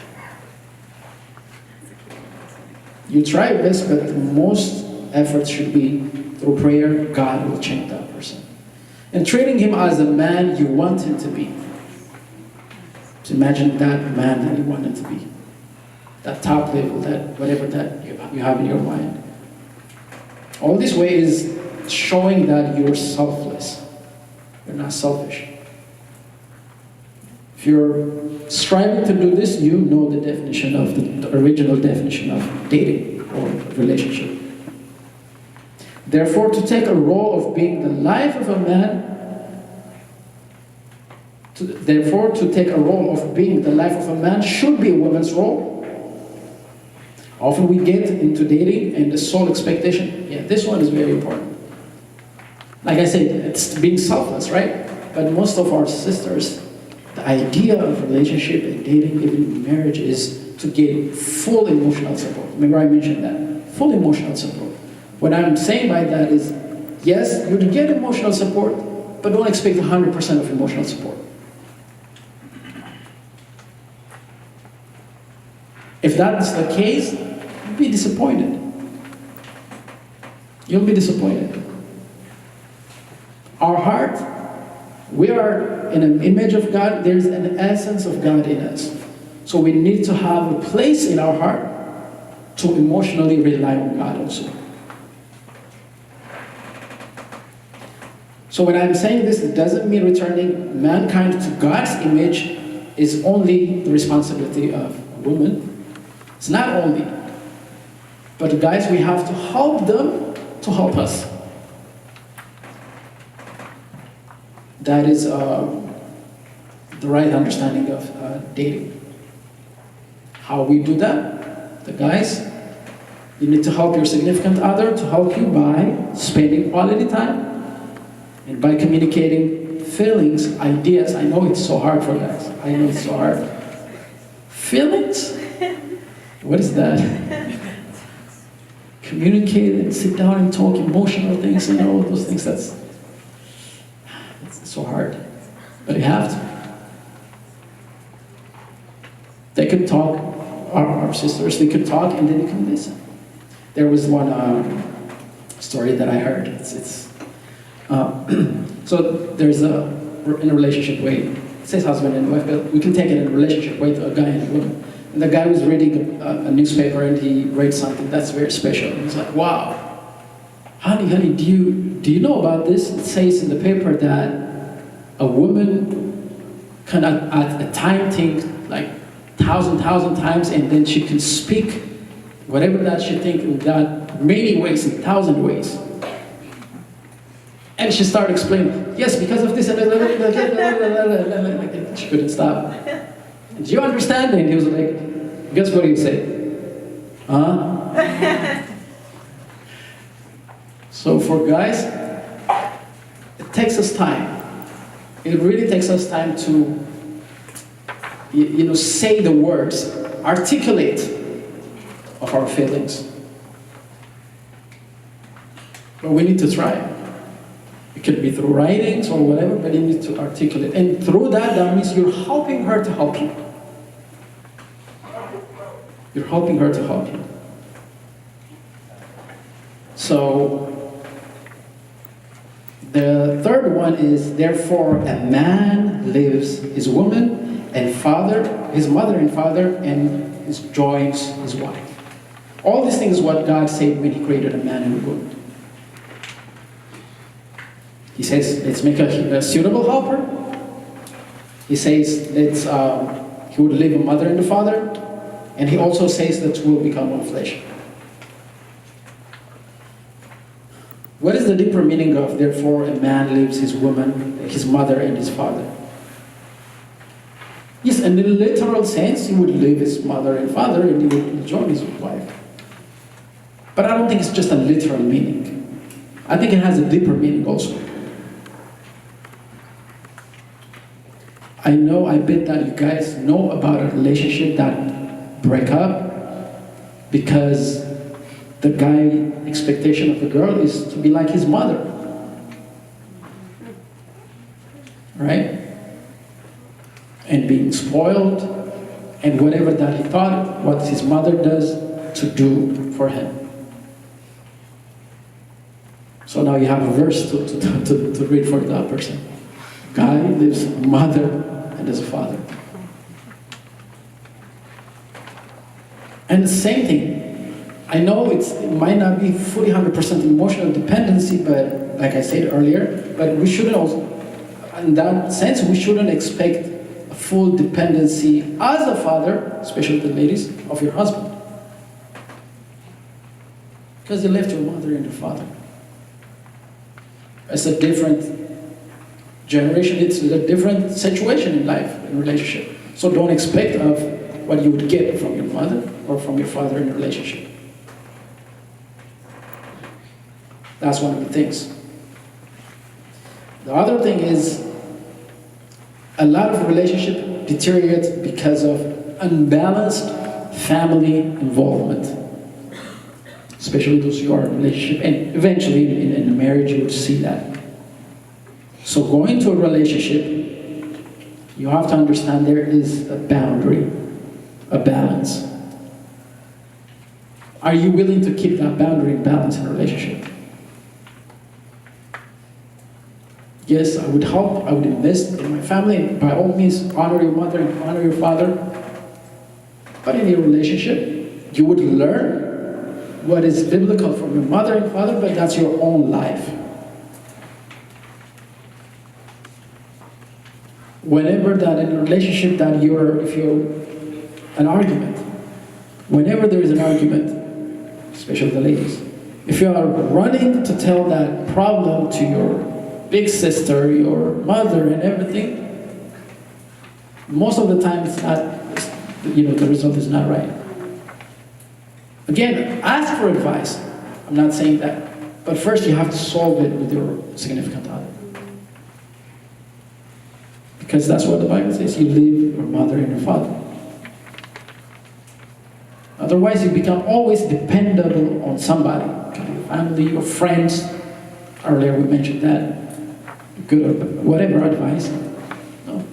S1: You try your best, but most efforts should be through prayer. God will change that person. And treating him as a man you want him to be. So imagine that man that you want him to be. That top level, that whatever that you have in your mind. All this way is showing that you're selfless. You're not selfish. If you're striving to do this, you know the definition of the original definition of dating or relationship. Therefore, to take a role of being the life of a man, to take a role of being the life of a man should be a woman's role. Often we get into dating and the sole expectation. Yeah, this one is very important. Like I said, it's being selfless, right? But most of our sisters, the idea of relationship and dating, even marriage, is to get full emotional support. Remember I mentioned that. Full emotional support. What I'm saying by that is, yes, you get emotional support, but don't expect 100% of emotional support. If that's the case, you'll be disappointed. You'll be disappointed. Our heart, we are in an image of God. There's an essence of God in us. So we need to have a place in our heart to emotionally rely on God also. So when I'm saying this, it doesn't mean returning mankind to God's image is only the responsibility of a woman. It's not only. But guys, we have to help them to help us. That is the right understanding of dating. How we do that? The guys, you need to help your significant other to help you by spending quality time and by communicating feelings, ideas. I know it's so hard for guys. I know it's so hard. Feelings? What is that? Communicate and sit down and talk emotional things, those things. That's so hard. But you have to. They can talk, our sisters, they can talk and then you can listen. There was one story that I heard. So there's in a relationship way, it says husband and wife, but we can take it in a relationship way to a guy and a woman. And the guy was reading a newspaper and he read something that's very special. And he's like, wow, honey, do you know about this? It says in the paper that a woman can at a time think like 1,000 times, and then she can speak whatever that she thinks in that many ways, in 1,000 ways. And she started explaining, yes, because of this, and she couldn't stop. Do you understand? And he was like, guess what he said? Huh? So for guys, it takes us time. It really takes us time to, say the words, articulate of our feelings. But we need to try. It could be through writings or whatever, but you need to articulate. And through that means you're helping her to help you. You're helping her to help you. So, the third one is, therefore a man leaves his woman and his mother and father, and joins his wife. All these things is what God said when he created a man and a woman. He says, let's make a suitable helper. He says, he would leave a mother and a father. And he also says that we'll become one flesh. What is the deeper meaning of, therefore, a man leaves his woman, his mother, and his father? Yes, in the literal sense, he would leave his mother and father and he would join his wife. But I don't think it's just a literal meaning. I think it has a deeper meaning also. I bet that you guys know about a relationship that break up because the guy expectation of the girl is to be like his mother. Right? And being spoiled, and whatever that he thought, what his mother does to do for him. So now you have a verse to read for that person. Guy leaves a mother and as a father. And the same thing, I know it might not be fully 100% emotional dependency, but like I said earlier, but we shouldn't also, in that sense, we shouldn't expect a full dependency as a father, especially the ladies, of your husband. Because you left your mother and your father. It's a different generation, it's a different situation in life, in relationship. So don't expect of what you would get from your mother or from your father in a relationship. That's one of the things. The other thing is, a lot of relationships deteriorate because of unbalanced family involvement. Especially those who are in a relationship, and eventually in a marriage you would see that. So going to a relationship, you have to understand there is a boundary, a balance. Are you willing to keep that boundary and balance in a relationship? Yes, I would help, I would invest in my family, and by all means, honor your mother and honor your father. But in your relationship, you would learn what is biblical from your mother and father, but that's your own life. Whenever that in a relationship that if you're an argument, whenever there is an argument, especially the ladies, if you are running to tell that problem to your big sister, your mother and everything, most of the time it's not, the result is not right. Again, ask for advice. I'm not saying that. But first you have to solve it with your significant other. Because that's what the Bible says. You leave your mother and your father. Otherwise you become always dependable on somebody. Your family, your friends. Earlier we mentioned that. Good or whatever advice. No.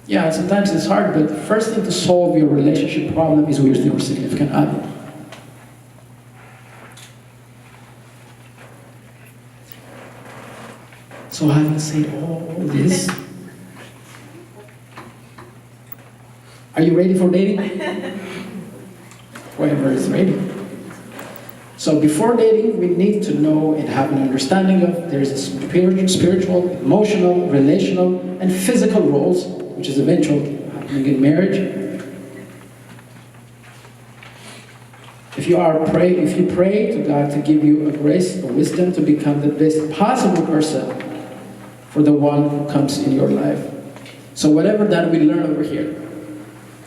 S1: Yeah, sometimes it's hard, but the first thing to solve your relationship problem is with your significant other. So having said all this, Are you ready for dating? Whoever is ready. So before dating, we need to know and have an understanding of there's a spiritual, emotional, relational, and physical roles, which is eventual happening in marriage. If you pray to God to give you a grace, a wisdom to become the best possible person for the one who comes in your life. So whatever that we learn over here,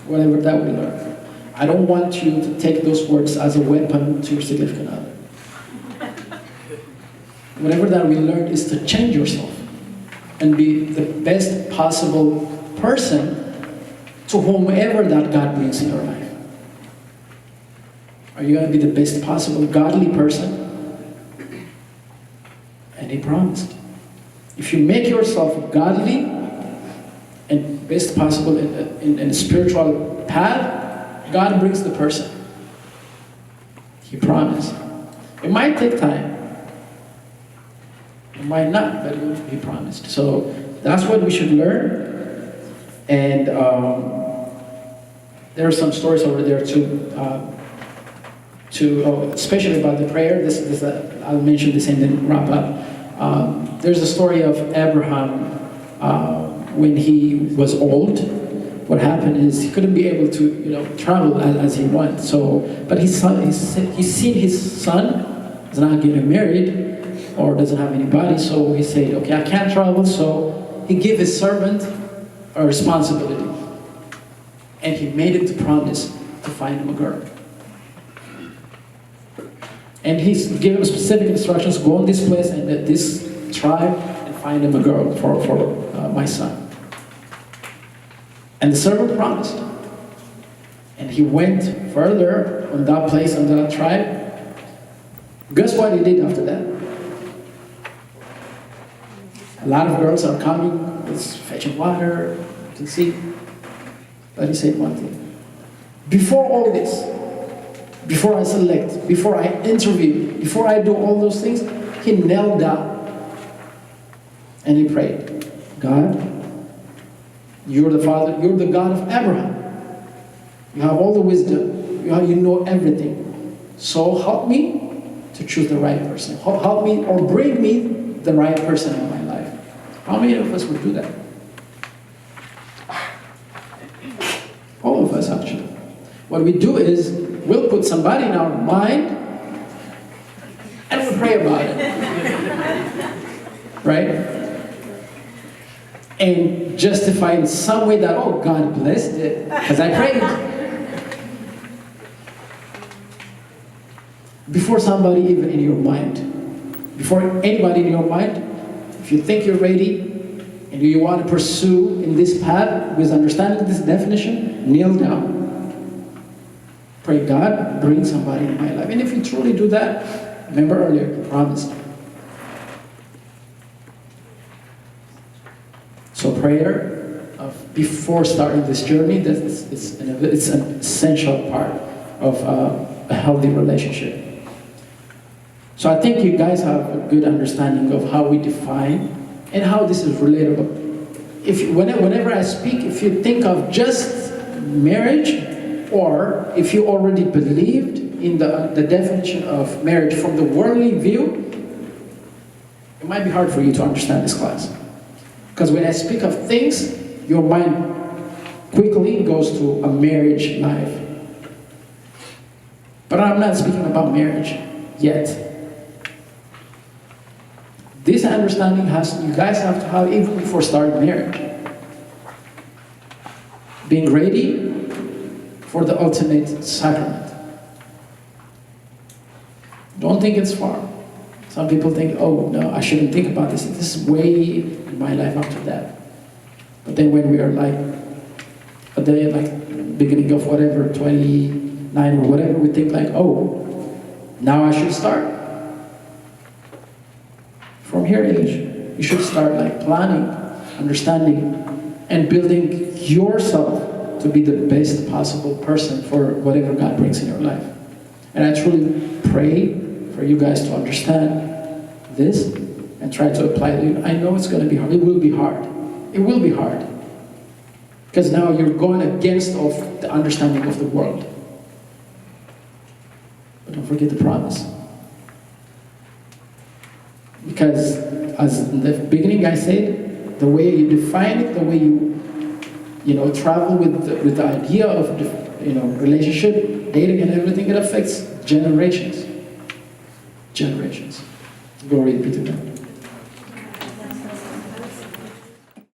S1: whatever that we learn, I don't want you to take those words as a weapon to your significant other. Whatever that we learn is to change yourself and be the best possible person to whomever that God brings in your life. Are you going to be the best possible godly person? And He promised. If you make yourself godly and best possible in a spiritual path, God brings the person. He promised. It might take time. It might not, but He promised. So that's what we should learn. And there are some stories over there too. Especially about the prayer. I'll mention this and then wrap up. There's a story of Abraham when he was old. What happened is he couldn't be able to, travel as he wanted. But he's seen his son is not getting married or doesn't have anybody. So he said, "Okay, I can't travel." So he gave his servant a responsibility, and he made him to promise to find him a girl. And he's given him specific instructions: go on this place and at this tribe and find him a girl for my son. And the servant promised. And he went further on that place, on that tribe. Guess what he did after that? A lot of girls are coming, it's fetching water, you can see. But he said one thing. Before all this, before I select, before I interview, before I do all those things, he knelt down and he prayed, "God, you're the Father, you're the God of Abraham. You have all the wisdom, you know everything. So help me to choose the right person. Help me or bring me the right person in my life." How many of us would do that? All of us, actually. What we do is, we'll put somebody in our mind and we'll pray about it. Right? And justify in some way that, oh, God blessed it because I prayed. Before somebody even in your mind, before anybody in your mind, if you think you're ready and you want to pursue in this path with understanding this definition, kneel down. Pray, "God, bring somebody in my life." And if you truly do that, remember earlier, He promised. So prayer before starting this journey, it's an essential part of a healthy relationship. So I think you guys have a good understanding of how we define and how this is relatable. Whenever I speak, if you think of just marriage, or if you already believed in the definition of marriage from the worldly view, it might be hard for you to understand this class. Because when I speak of things, your mind quickly goes to a marriage life. But I'm not speaking about marriage yet. This understanding you guys have to have even before starting marriage. Being ready for the ultimate sacrament. Don't think it's far. Some people think, "Oh no, I shouldn't think about this. This is way in my life after that." But then when we are at the beginning of whatever, 29 or whatever, we think like, "Oh, now I should start." From your age, you should start planning, understanding, and building yourself to be the best possible person for whatever God brings in your life. And I truly pray for you guys to understand this and try to apply it. I know it's going to be hard. It will be hard. It will be hard. Because now you're going against of the understanding of the world. But don't forget the promise. Because as in the beginning I said, the way you define it, the way you travel with the idea of relationship, dating and everything, it affects generations. Generations. Glory be to God.